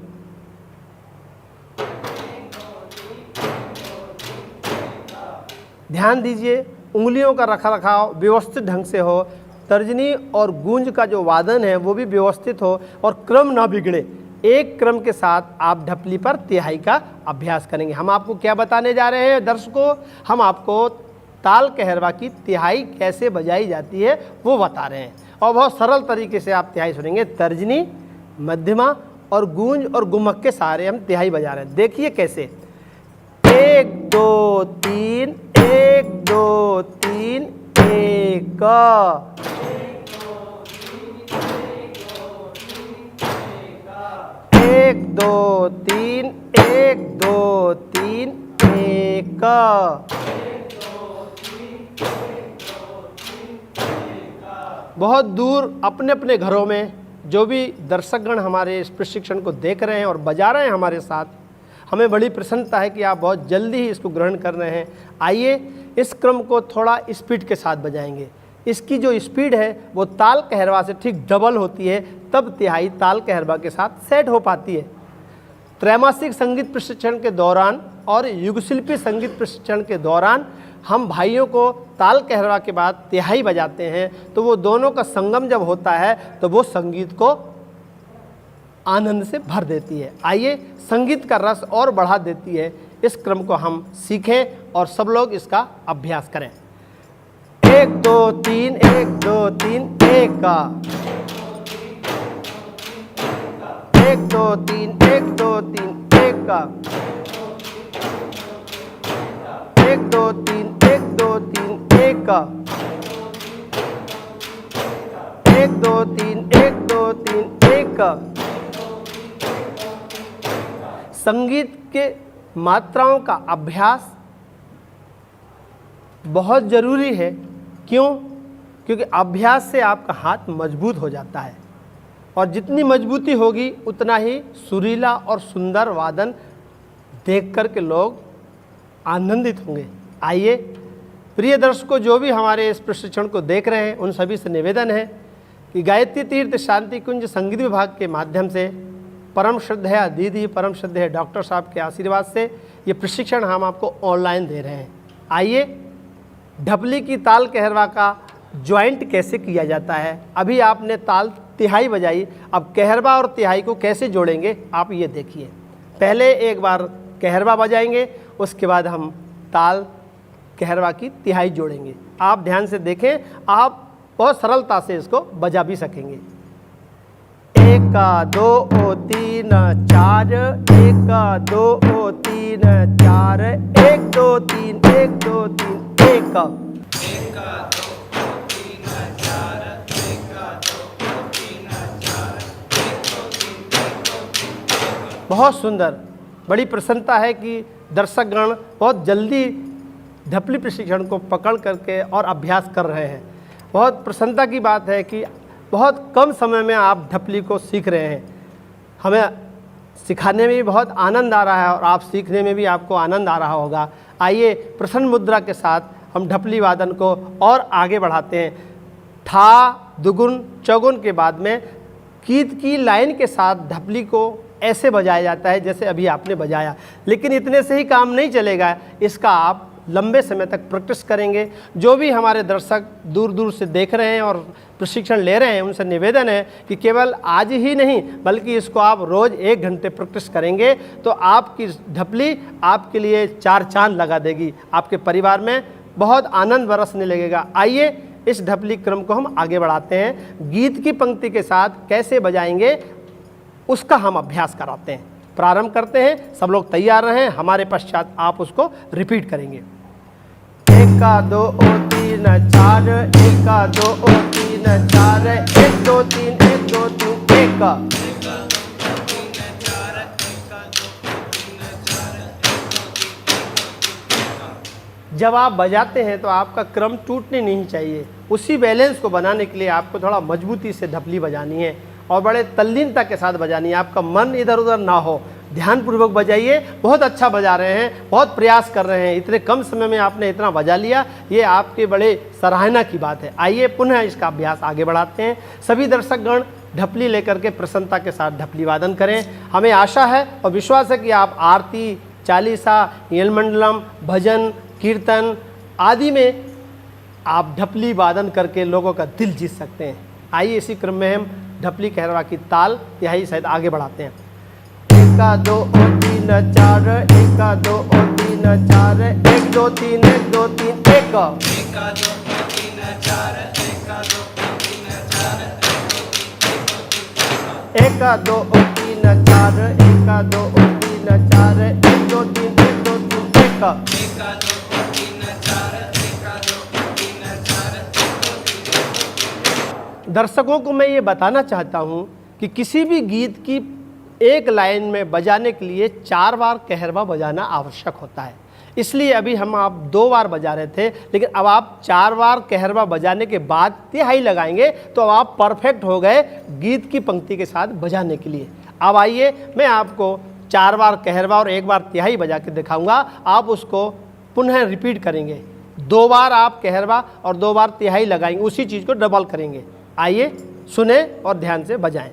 ध्यान दीजिए, उंगलियों का रखरखाव व्यवस्थित ढंग से हो, तर्जनी और गूंज का जो वादन है वो भी व्यवस्थित हो और क्रम ना बिगड़े। एक क्रम के साथ आप ढपली पर तिहाई का अभ्यास करेंगे। हम आपको क्या बताने जा रहे हैं दर्शकों? हम आपको ताल कहरवा की तिहाई कैसे बजाई जाती है वो बता रहे हैं और बहुत सरल तरीके से आप तिहाई सुनेंगे। तर्जनी, मध्यमा और गूंज और गुमक के सहारे हम तिहाई बजा रहे हैं। देखिए कैसे, 1 2 3, 1 2 3, 1 1 2 3, 1 2 3, 1। बहुत दूर अपने अपने घरों में जो भी दर्शकगण हमारे इस प्रशिक्षण को देख रहे हैं और बजा रहे हैं हमारे साथ, हमें बड़ी प्रसन्नता है कि आप बहुत जल्दी ही इसको ग्रहण कर रहे हैं। आइए इस क्रम को थोड़ा स्पीड के साथ बजाएंगे। इसकी जो स्पीड है वो ताल कहरवा से ठीक डबल होती है, तब तिहाई ताल कहरवा के साथ सेट हो पाती है। त्रैमासिक संगीत प्रशिक्षण के दौरान और युगशिल्पी संगीत प्रशिक्षण के दौरान हम भाइयों को ताल कहरवा के बाद तिहाई बजाते हैं, तो वो दोनों का संगम जब होता है तो वो संगीत को आनंद से भर देती है। आइए संगीत का रस और बढ़ा देती है। इस क्रम को हम सीखें और सब लोग इसका अभ्यास करें। 1 2 3, 1 2 3, 1 1 2 3, 1 2 3, 1 1 2 3, 1 2 3, 1 1 2 3, 1 2 3, 1। संगीत के मात्राओं का अभ्यास बहुत ज़रूरी है। क्यों? क्योंकि अभ्यास से आपका हाथ मजबूत हो जाता है और जितनी मजबूती होगी उतना ही सुरीला और सुंदर वादन देख कर के लोग आनंदित होंगे। आइए प्रिय दर्शकों, जो भी हमारे इस प्रशिक्षण को देख रहे हैं उन सभी से निवेदन है कि गायत्री तीर्थ शांति कुंज संगीत विभाग के माध्यम से परम श्रद्धेय दीदी, परम श्रद्धेय डॉक्टर साहब के आशीर्वाद से ये प्रशिक्षण हम आपको ऑनलाइन दे रहे हैं। आइए ढपली की ताल कहरवा का ज्वाइंट कैसे किया जाता है। अभी आपने ताल तिहाई बजाई, अब कहरवा और तिहाई को कैसे जोड़ेंगे आप ये देखिए। पहले एक बार कहरवा बजाएंगे, उसके बाद हम ताल कहरवा की तिहाई जोड़ेंगे। आप ध्यान से देखें, आप बहुत सरलता से इसको बजा भी सकेंगे। 1 2 3 4, 1 2 3 4, 1 2 3, 1 2 3, 1। बहुत सुंदर। बड़ी प्रसन्नता है कि दर्शकगण बहुत जल्दी ढपली प्रशिक्षण को पकड़ करके और अभ्यास कर रहे हैं। बहुत प्रसन्नता की बात है कि बहुत कम समय में आप ढपली को सीख रहे हैं। हमें सिखाने में भी बहुत आनंद आ रहा है और आप सीखने में भी आपको आनंद आ रहा होगा। आइए प्रसन्न मुद्रा के साथ हम ढपली वादन को और आगे बढ़ाते हैं। ठा, दुगुन, चौगुन के बाद में गीत की लाइन के साथ ढपली को ऐसे बजाया जाता है जैसे अभी आपने बजाया। लेकिन इतने से ही काम नहीं चलेगा, इसका आप लंबे समय तक प्रैक्टिस करेंगे। जो भी हमारे दर्शक दूर दूर से देख रहे हैं और प्रशिक्षण ले रहे हैं, उनसे निवेदन है कि केवल आज ही नहीं बल्कि इसको आप रोज़ 1 घंटे प्रैक्टिस करेंगे तो आपकी ढपली आपके लिए 4 चांद लगा देगी। आपके परिवार में बहुत आनंद बरसने लगेगा। आइए इस ढपली क्रम को हम आगे बढ़ाते हैं। गीत की पंक्ति के साथ कैसे बजाएंगे उसका हम अभ्यास कराते हैं। प्रारंभ करते हैं, सब लोग तैयार रहें, हमारे पश्चात आप उसको रिपीट करेंगे। 1 2 3 4, 1 2 3 4, 1 2 3, 1 2 3, 1। जब आप बजाते हैं तो आपका क्रम टूटने नहीं चाहिए। उसी बैलेंस को बनाने के लिए आपको थोड़ा मजबूती से ढपली बजानी है और बड़े तल्लीनता के साथ बजानी है। आपका मन इधर उधर ना हो, ध्यानपूर्वक बजाइए। बहुत अच्छा बजा रहे हैं, बहुत प्रयास कर रहे हैं। इतने कम समय में आपने इतना बजा लिया, ये आपके बड़े सराहना की बात है। आइए पुनः इसका अभ्यास आगे बढ़ाते हैं। सभी दर्शकगण ढपली लेकर के प्रसन्नता के साथ ढपली वादन करें। हमें आशा है और विश्वास है कि आप आरती, चालीसा, यल मंडलम, भजन, कीर्तन आदि में आप ढपली वादन करके लोगों का दिल जीत सकते हैं। आइए इसी क्रम में हम ढपली कहरवा की ताल तिहाई सहित आगे बढ़ाते हैं। 1 2 3 4, 1 2 3 4, 1 2 3 1 2 3 1। 1 2 3 4, 1 2 3 4, 1 2 3 4, 1 2 3 4, 1 2 3 1 2 3 1। 1 2 3 4, 1 2 3 4, दर्शकों को मैं ये बताना चाहता हूँ कि किसी भी गीत की एक लाइन में बजाने के लिए 4 बार कहरवा बजाना आवश्यक होता है। इसलिए अभी हम आप 2 बार बजा रहे थे, लेकिन अब आप 4 बार कहरवा बजाने के बाद तिहाई लगाएंगे तो अब आप परफेक्ट हो गए गीत की पंक्ति के साथ बजाने के लिए। अब आइए मैं आपको 4 बार कहरवा और 1 बार तिहाई बजा के दिखाऊंगा। आप उसको पुनः रिपीट करेंगे। 2 बार आप कहरवा और 2 बार तिहाई लगाएंगे, उसी चीज़ को डबल करेंगे। आइए सुने और ध्यान से बजाएं।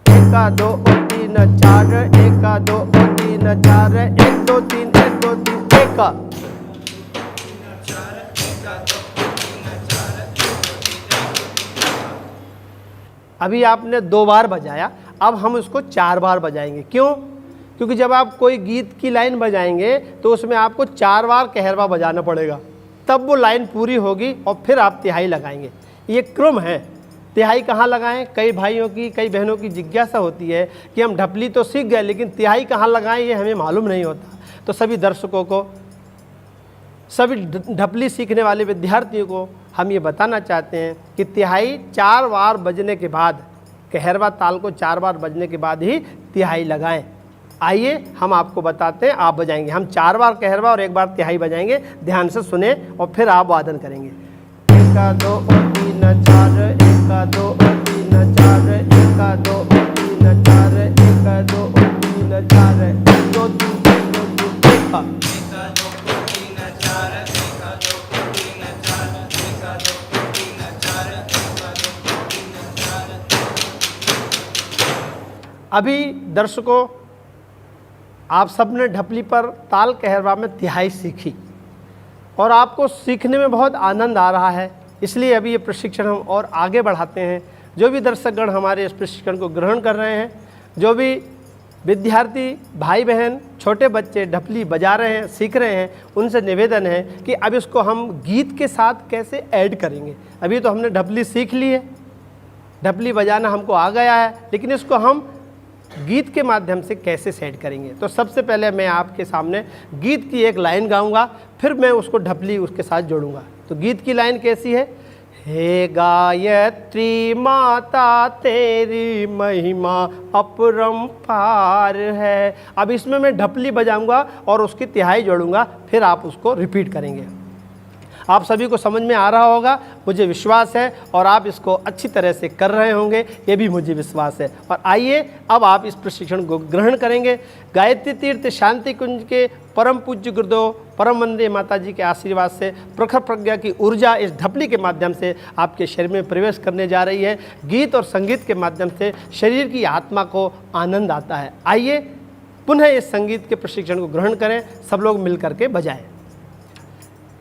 1 2 3 4, 1 2 3 4, 1 2 3 1 2 3 1। अभी आपने 2 बार बजाया, अब हम उसको 4 बार बजाएंगे। क्यों? क्योंकि जब आप कोई गीत की लाइन बजाएंगे तो उसमें आपको 4 बार कहरवा बजाना पड़ेगा, तब वो लाइन पूरी होगी और फिर आप तिहाई लगाएंगे। ये क्रम है। तिहाई कहाँ लगाएं? कई भाइयों की, कई बहनों की जिज्ञासा होती है कि हम ढपली तो सीख गए लेकिन तिहाई कहाँ लगाएं, ये हमें मालूम नहीं होता। तो सभी दर्शकों को, सभी ढपली सीखने वाले विद्यार्थियों को हम ये बताना चाहते हैं कि तिहाई 4 बार बजने के बाद, कहरवा ताल को 4 बार बजने के बाद ही तिहाई लगाएं। आइए हम आपको बताते हैं, आप बजाएंगे। हम 4 बार कहरवा और 1 बार तिहाई बजाएंगे। ध्यान से सुने और फिर आप वादन करेंगे। 1 2 3 4, 1 2 3 4, 1 2 3 4, 1 2 3 4, 1 2 3 1। 1 अभी दर्शकों, आप सबने ढपली पर ताल कहरवा में तिहाई सीखी और आपको सीखने में बहुत आनंद आ रहा है। इसलिए अभी ये प्रशिक्षण हम और आगे बढ़ाते हैं। जो भी दर्शकगण हमारे इस प्रशिक्षण को ग्रहण कर रहे हैं, जो भी विद्यार्थी भाई बहन, छोटे बच्चे ढपली बजा रहे हैं, सीख रहे हैं, उनसे निवेदन है कि अब इसको हम गीत के साथ कैसे ऐड करेंगे। अभी तो हमने ढपली सीख ली है, ढपली बजाना हमको आ गया है, लेकिन इसको हम गीत के माध्यम से कैसे सेट करेंगे। तो सबसे पहले मैं आपके सामने गीत की एक लाइन गाऊंगा, फिर मैं उसको ढपली उसके साथ जोड़ूंगा। तो गीत की लाइन कैसी है? हे गायत्री माता तेरी महिमा अपरंपार है। अब इसमें मैं ढपली बजाऊंगा और उसकी तिहाई जोड़ूंगा, फिर आप उसको रिपीट करेंगे। आप सभी को समझ में आ रहा होगा, मुझे विश्वास है, और आप इसको अच्छी तरह से कर रहे होंगे, ये भी मुझे विश्वास है। और आइए अब आप इस प्रशिक्षण को ग्रहण करेंगे। गायत्री तीर्थ शांति कुंज के परम पूज्य गुरुदेव परम वंदे माता जी के आशीर्वाद से प्रखर प्रज्ञा की ऊर्जा इस ढपली के माध्यम से आपके शरीर में प्रवेश करने जा रही है। गीत और संगीत के माध्यम से शरीर की आत्मा को आनंद आता है। आइए पुनः इस संगीत के प्रशिक्षण को ग्रहण करें, सब लोग मिल करके बजाएं।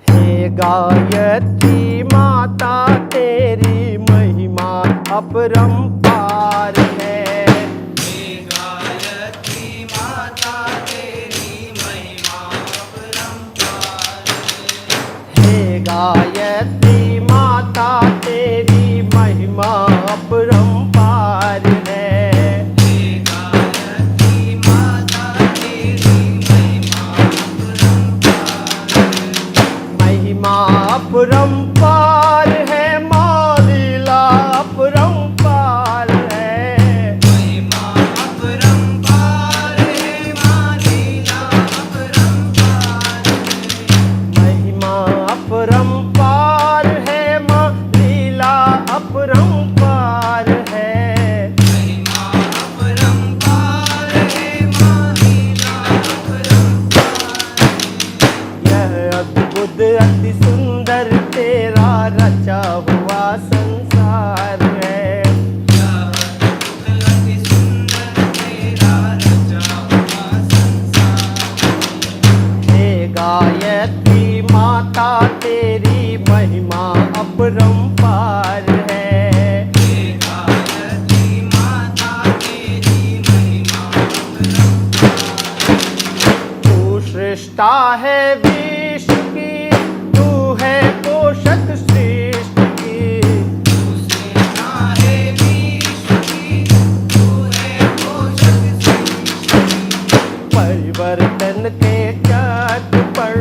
हे गायत्री माता तेरी महिमा अपरंपार है। हे गायत्री माता तेरी महिमा अपरंपार है। हे गायत्री माता तेरी महिमा अपरंपार है। हे गायत्री माता तेरी महिमा अपरंपार है। महिमा अपरंपार है, माँ लीला अपरंपार है। चेष्टा है विश्व की, तू है पोषक सृष्टि की। सेना है विश्व की, तू है पोषक सृष्टि की। परिवर्तन के चक्र पर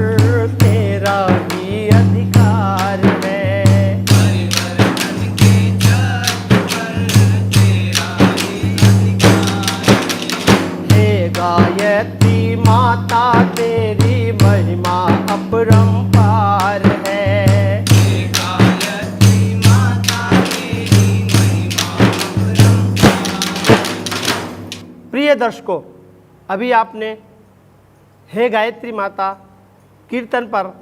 तेरा ही अधिकार है। परिवर्तन के चक्र पर तेरा ही अधिकार हे गायत्री माता तेरी महिमा अपरंपार है। है। गायत्री माता तेरी महिमा अपरंपार। प्रिय दर्शकों, अभी आपने हे गायत्री माता कीर्तन पर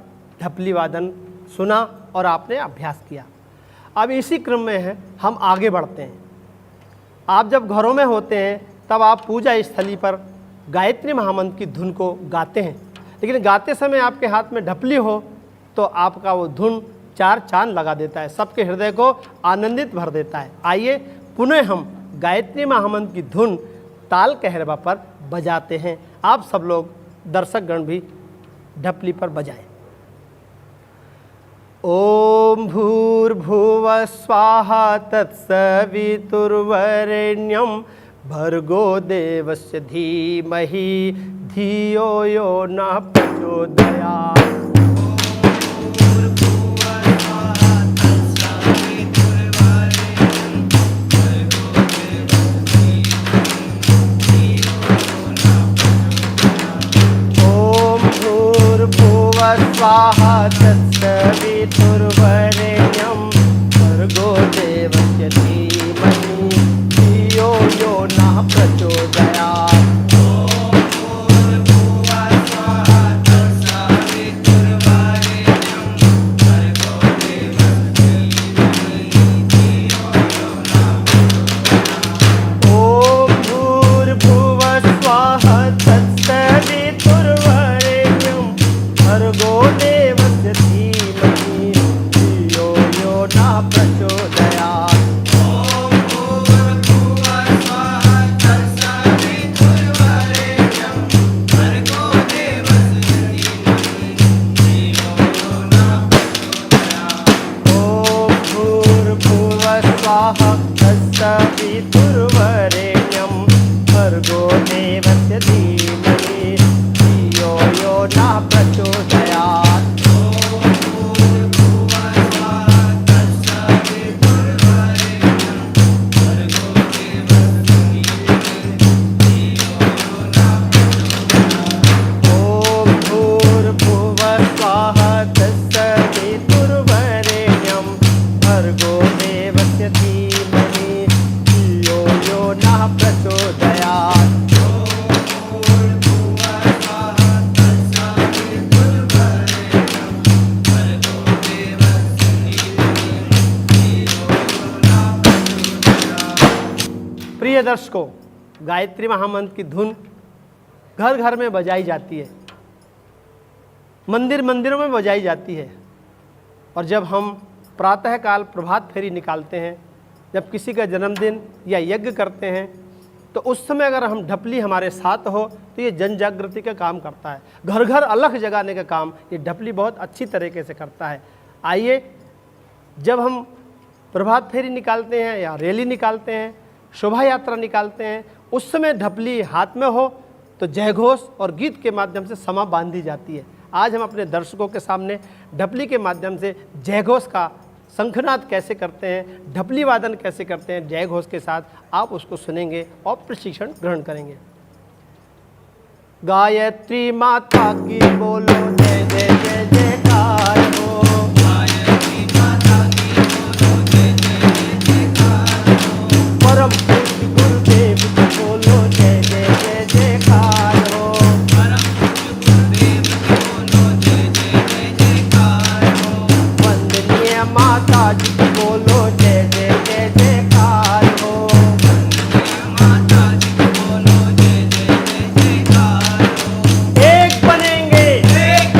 ढपली वादन सुना और आपने अभ्यास किया। अब इसी क्रम में है हम आगे बढ़ते हैं। आप जब घरों में होते हैं तब आप पूजा स्थली पर गायत्री महामंत्र की धुन को गाते हैं, लेकिन गाते समय आपके हाथ में ढपली हो तो आपका वो धुन चार चांद लगा देता है, सबके हृदय को आनंदित भर देता है। आइए पुनः हम गायत्री महामंत्र की धुन ताल कहरवा पर बजाते हैं। आप सब लोग दर्शकगण भी ढपली पर बजाएं। ओम भूर्भुवः स्वाहा तत्सवितुर्वरेण्यं भर्गो देवस्य धीमहि धियो यो न प्रचोदयात्। ओम भूर्भुवः स्वाहा तत्सवितुर्वरेण्यं भर्गो देवस्य धीमहि धियो यो नः प्रचोदयात्। ओम भूर्भुवः स्वाहा तत्सवितुर्वरेण्यं भर्गो देवस्य धीमहि धियो यो नः प्रचोदयात्। ओम भूर्भुवः स्वाहा तत्सवितुर्वरेण्यं भर्गो देवस्य धीमहि धियो यो नः प्रचोदयात्। ओम भूर्भुवः स्वाहा तत्सवितुर्वरेण्यं भर्गो देवस्य धीमहि धियो यो नः प्रचोदयात्। प्रिय दर्शकों, गायत्री महामंत्र की धुन घर घर में बजाई जाती है, मंदिर मंदिरों में बजाई जाती है। और जब हम प्रातःकाल प्रभात फेरी निकालते हैं, जब किसी का जन्मदिन या यज्ञ करते हैं, तो उस समय अगर हम ढपली हमारे साथ हो तो ये जन जागृति का काम करता है। घर घर अलख जगाने का काम ये ढपली बहुत अच्छी तरीके से करता है। आइए, जब हम प्रभात फेरी निकालते हैं या रैली निकालते हैं, शोभा यात्रा निकालते हैं, उस समय ढपली हाथ में हो तो जयघोष और गीत के माध्यम से समा बांधी जाती है। आज हम अपने दर्शकों के सामने ढपली के माध्यम से जयघोष का शंखनाद कैसे करते हैं, ढपली वादन कैसे करते हैं जयघोष के साथ, आप उसको सुनेंगे और प्रशिक्षण ग्रहण करेंगे। गायत्री माता की बोलो जय जय जय जयकार हो। परम पूज्य गुरुदेव की बोलो जय जय जय जयकार हो। वंदनीय माता जी की बोलो जय जय जय जयकार हो। एक बनेंगे, एक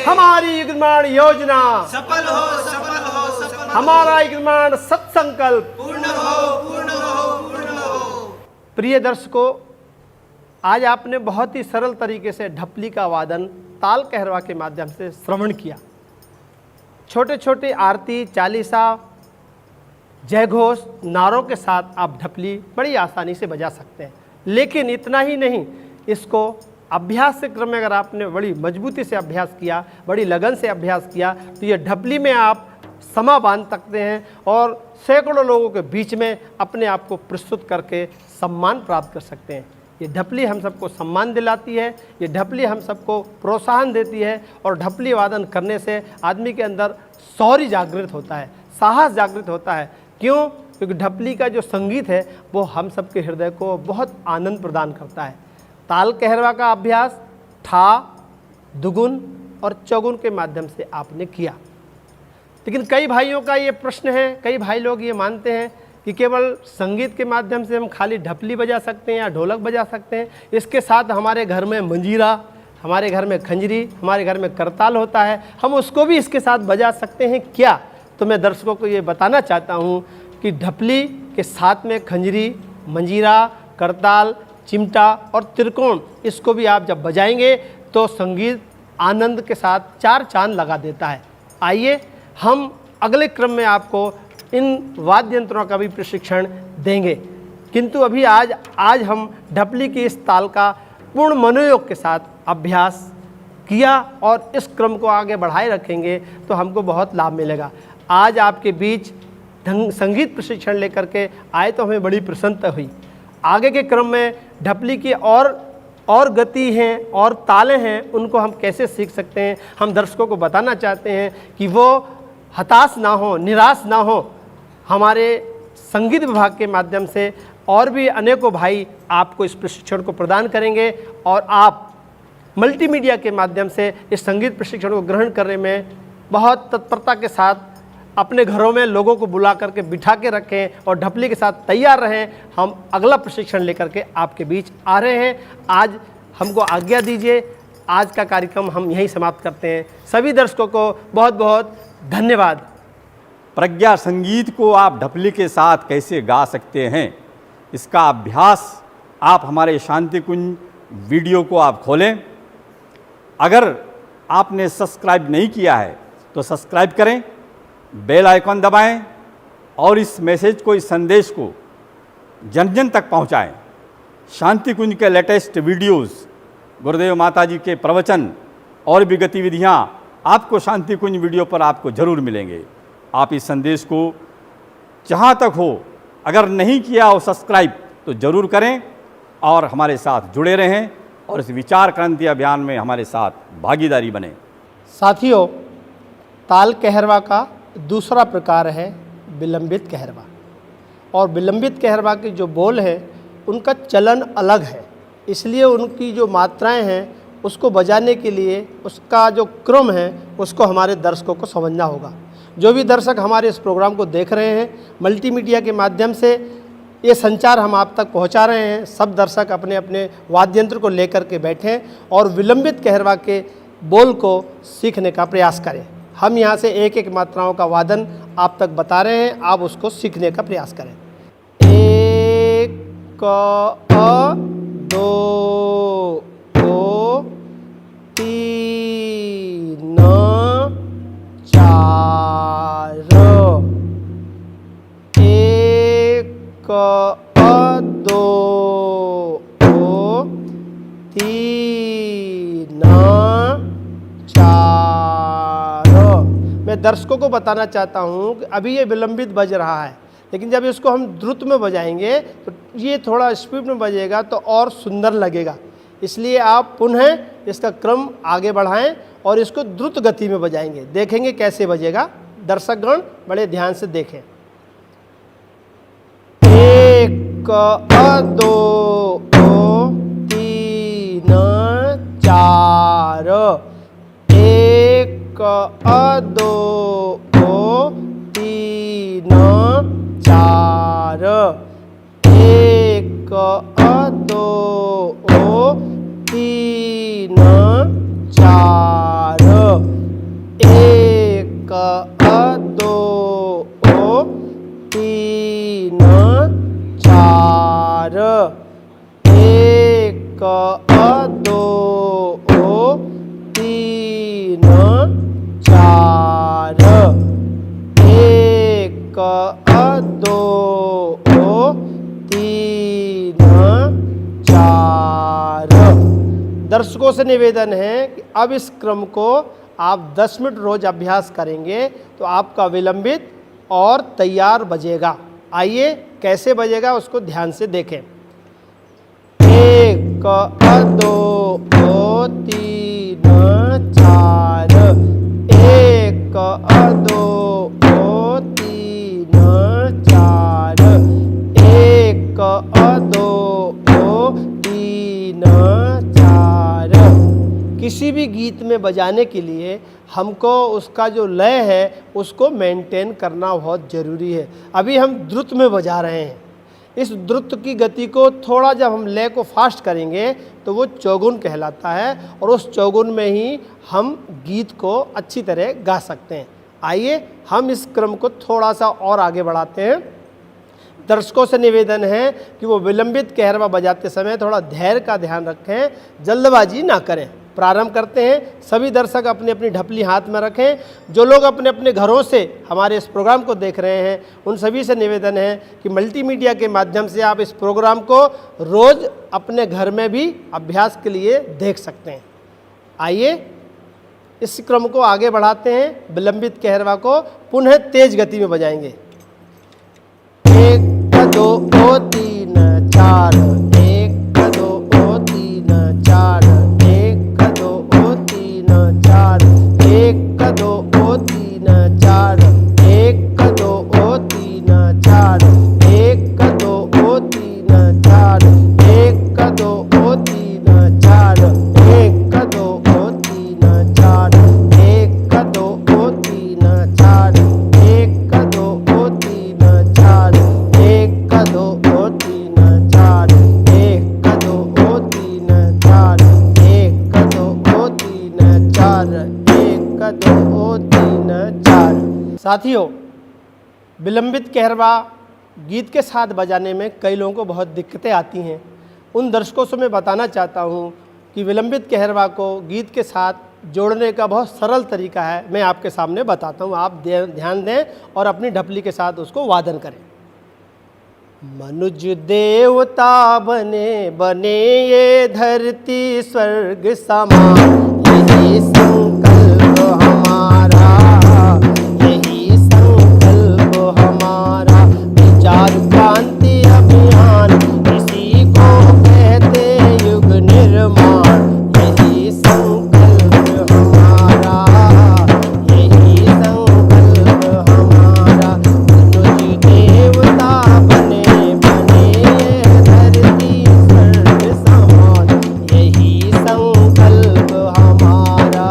हमारी युग्मन योजना, सफल हो सफल हो सफल हो, हमारा युग्मन सत्संकल्प पूर्ण हो पूर्ण हो पूर्ण हो। प्रिय दर्शकों, आज आपने बहुत ही सरल तरीके से ढपली का वादन ताल कहरवा के माध्यम से श्रवण किया। छोटे छोटे आरती, चालीसा, जय घोष, नारों के साथ आप ढपली बड़ी आसानी से बजा सकते हैं। लेकिन इतना ही नहीं, इसको अभ्यास के क्रम में अगर आपने बड़ी मजबूती से अभ्यास किया, बड़ी लगन से अभ्यास किया, तो ये ढपली में आप समा बांध सकते हैं और सैकड़ों लोगों के बीच में अपने आप को प्रस्तुत करके सम्मान प्राप्त कर सकते हैं। ये ढपली हम सबको सम्मान दिलाती है, ये ढपली हम सबको प्रोत्साहन देती है और ढपली वादन करने से आदमी के अंदर शौर्य जागृत होता है, साहस जागृत होता है। क्यों? क्योंकि ढपली का जो संगीत है वो हम सबके हृदय को बहुत आनंद प्रदान करता है। ताल कहरवा का अभ्यास ठा, दुगुन और चौगुन के माध्यम से आपने किया। लेकिन कई भाइयों का ये प्रश्न है, कई भाई लोग ये मानते हैं कि केवल संगीत के माध्यम से हम खाली ढपली बजा सकते हैं या ढोलक बजा सकते हैं, इसके साथ हमारे घर में मंजीरा, हमारे घर में खंजरी, हमारे घर में करताल होता है, हम उसको भी इसके साथ बजा सकते हैं क्या? तो मैं दर्शकों को ये बताना चाहता हूँ कि ढपली के साथ में खंजरी, मंजीरा, करताल, चिमटा और त्रिकोण, इसको भी आप जब बजाएंगे तो संगीत आनंद के साथ चार चांद लगा देता है। आइए हम अगले क्रम में आपको इन वाद्य यंत्रों का भी प्रशिक्षण देंगे, किंतु अभी आज हम ढपली की इस ताल का पूर्ण मनोयोग के साथ अभ्यास किया और इस क्रम को आगे बढ़ाए रखेंगे तो हमको बहुत लाभ मिलेगा। आज आपके बीच संगीत प्रशिक्षण लेकर के आए तो हमें बड़ी प्रसन्नता हुई। आगे के क्रम में ढपली की और गति हैं और तालें हैं, उनको हम कैसे सीख सकते हैं, हम दर्शकों को बताना चाहते हैं कि वो हताश ना हो, निराश ना हो। हमारे संगीत विभाग के माध्यम से और भी अनेकों भाई आपको इस प्रशिक्षण को प्रदान करेंगे और आप मल्टीमीडिया के माध्यम से इस संगीत प्रशिक्षण को ग्रहण करने में बहुत तत्परता के साथ अपने घरों में लोगों को बुला करके बिठा के रखें और ढपली के साथ तैयार रहें। हम अगला प्रशिक्षण लेकर के आपके बीच आ रहे हैं। आज हमको आज्ञा दीजिए, आज का कार्यक्रम हम यहीं समाप्त करते हैं। सभी दर्शकों को बहुत बहुत धन्यवाद। प्रज्ञा संगीत को आप ढपली के साथ कैसे गा सकते हैं, इसका अभ्यास आप हमारे शांति कुंज वीडियो को आप खोलें। अगर आपने सब्सक्राइब नहीं किया है तो सब्सक्राइब करें, बेल आइकॉन दबाएं और इस मैसेज को, इस संदेश को जन जन तक पहुंचाएं। शांति कुंज के लेटेस्ट वीडियोस, गुरुदेव माता जी के प्रवचन और भी गतिविधियां आपको शांति कुंज वीडियो पर आपको ज़रूर मिलेंगे। आप इस संदेश को जहाँ तक हो, अगर नहीं किया हो सब्सक्राइब तो ज़रूर करें और हमारे साथ जुड़े रहें और इस विचार क्रांति अभियान में हमारे साथ भागीदारी बने। साथियों, ताल कहरवा का दूसरा प्रकार है विलंबित कहरवा, और विलंबित कहरवा के जो बोल हैं उनका चलन अलग है, इसलिए उनकी जो मात्राएं हैं उसको बजाने के लिए उसका जो क्रम है उसको हमारे दर्शकों को समझना होगा। जो भी दर्शक हमारे इस प्रोग्राम को देख रहे हैं, मल्टीमीडिया के माध्यम से ये संचार हम आप तक पहुंचा रहे हैं। सब दर्शक अपने अपने वाद्य यंत्र को लेकर के बैठें और विलंबित कहरवा के बोल को सीखने का प्रयास करें। हम यहाँ से एक एक मात्राओं का वादन आप तक बता रहे हैं, आप उसको सीखने का प्रयास करें। 1 क दो 3 4 1 2 3 4। मैं दर्शकों को बताना चाहता हूँ कि अभी ये विलंबित बज रहा है, लेकिन जब इसको हम द्रुत में बजाएंगे तो ये थोड़ा स्पीड में बजेगा तो और सुंदर लगेगा। इसलिए आप पुनः इसका क्रम आगे बढ़ाएं और इसको द्रुत गति में बजाएंगे। देखेंगे कैसे बजेगा, दर्शकगण बड़े ध्यान से देखें। 1 2 3 4 1 2 3 4 1 2 3 4 दो तीन चार, एक दो तीन चार। दर्शकों से निवेदन है कि अब इस क्रम को आप 10 मिनट रोज अभ्यास करेंगे तो आपका विलंबित और तैयार बजेगा। आइए कैसे बजेगा उसको ध्यान से देखें। एक दो तीन चार, एक दो तीन चार, एक दो तीन चार। किसी भी गीत में बजाने के लिए हमको उसका जो लय है उसको मेंटेन करना बहुत ज़रूरी है। अभी हम द्रुत में बजा रहे हैं, इस द्रुत की गति को थोड़ा जब हम लय को फास्ट करेंगे तो वो चौगुन कहलाता है और उस चौगुन में ही हम गीत को अच्छी तरह गा सकते हैं। आइए हम इस क्रम को थोड़ा सा और आगे बढ़ाते हैं। दर्शकों से निवेदन है कि वो विलंबित कहरवा बजाते समय थोड़ा धैर्य का ध्यान रखें, जल्दबाजी ना करें। प्रारंभ करते हैं। सभी दर्शक अपनी अपनी ढपली हाथ में रखें। जो लोग अपने अपने घरों से हमारे इस प्रोग्राम को देख रहे हैं उन सभी से निवेदन है कि मल्टीमीडिया के माध्यम से आप इस प्रोग्राम को रोज़ अपने घर में भी अभ्यास के लिए देख सकते हैं। आइए इस क्रम को आगे बढ़ाते हैं। विलंबित कहरवा को पुनः तेज गति में बजाएंगे। एक दो तीन चार, एक दो तीन चार, एक दो तीन चार, एक दो तीन चार, एक दो तीन चार, एक दो तीन चार, एक दो तीन चार, एक दो तीन चार, एक दो तीन चार, एक दो तीन चार, एक दो तीन चार, एक दो तीन चार, एक दो तीन चार, एक दो तीन चार। साथियों, विलंबित कहरवा गीत के साथ बजाने में कई लोगों को बहुत दिक्कतें आती हैं। उन दर्शकों से मैं बताना चाहता हूं कि विलंबित कहरवा को गीत के साथ जोड़ने का बहुत सरल तरीका है। मैं आपके सामने बताता हूं, आप ध्यान दें और अपनी ढपली के साथ उसको वादन करें। मनुज देवता बने बने ये धरती स्वर्ग समान, यही संकल्प हमारा, यही संकल्प हमारा। विचार क्रांति अभियान इसी को कहते युग निर्माण, यही संकल्प हमारा, यही संकल्प हमारा। मनुज देवता बने बने ये धरती स्वर्ग समान, यही संकल्प हमारा,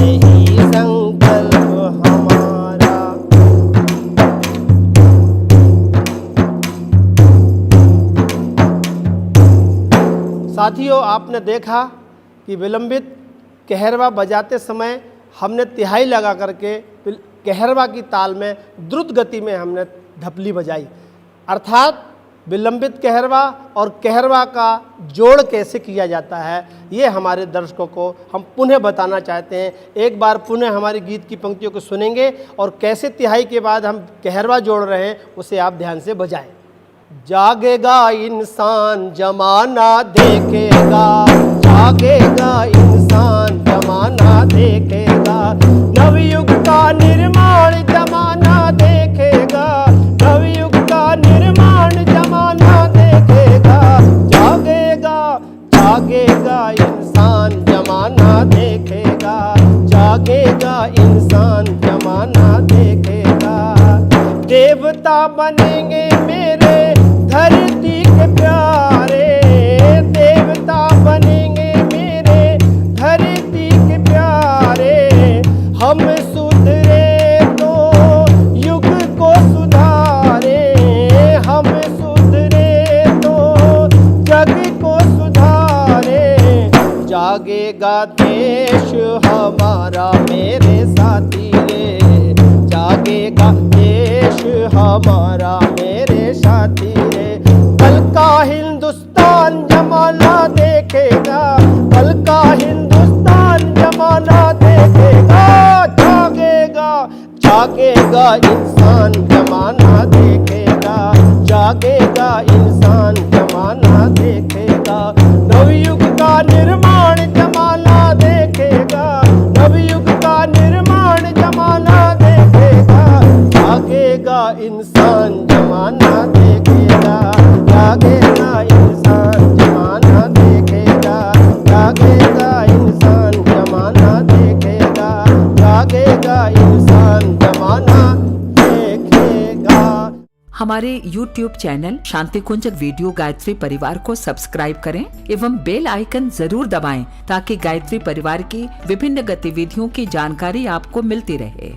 यही संकल्प हमारा। साथियों, आपने देखा कि विलंबित कहरवा बजाते समय हमने तिहाई लगा करके कहरवा की ताल में द्रुत गति में हमने ढपली बजाई। अर्थात विलंबित कहरवा और कहरवा का जोड़ कैसे किया जाता है ये हमारे दर्शकों को हम पुनः बताना चाहते हैं। एक बार पुनः हमारी गीत की पंक्तियों को सुनेंगे और कैसे तिहाई के बाद हम कहरवा जोड़ रहे हैं उसे आप ध्यान से बजाएं। जागेगा इंसान जमाना देखेगा, जागेगा इंसान जमाना देखेगा, नवयुग का निर्माण जमाना देखेगा, नवयुग का निर्माण जमाना देखेगा। जागेगा जागेगा इंसान जमाना देखेगा, जागेगा इंसान जमाना देखेगा। देवता बनेंगे मेरे धरती के प्यारे, देवता बनेंगे मेरे धरती के प्यारे। हम सुधरे तो युग को सुधारे, हम सुधरे तो जग को सुधारे। जागेगा देश हमारा मेरे साथी रे, जागेगा देश हमारा मेरे साथी रे। कल का हिंदुस्तान जमाना देखेगा, कल का हिंदुस्तान जमाना देखेगा। जागेगा जागेगा इंसान जमाना देखेगा, जागेगा इंसान जमाना देखेगा। नवयुग का निर्माण जमाना देखेगा, नवयुग का निर्माण जमाना देखेगा। जागेगा इंसान जमाना देखेगा, जागेगा इंसान जमाना देखेगा, जागेगा इंसान जमाना देखेगा, जागेगा इंसान जमाना देखेगा। हमारे YouTube चैनल शांति कुंज वीडियो गायत्री परिवार को सब्सक्राइब करें एवं बेल आइकन जरूर दबाएं ताकि गायत्री परिवार की विभिन्न गतिविधियों की जानकारी आपको मिलती रहे।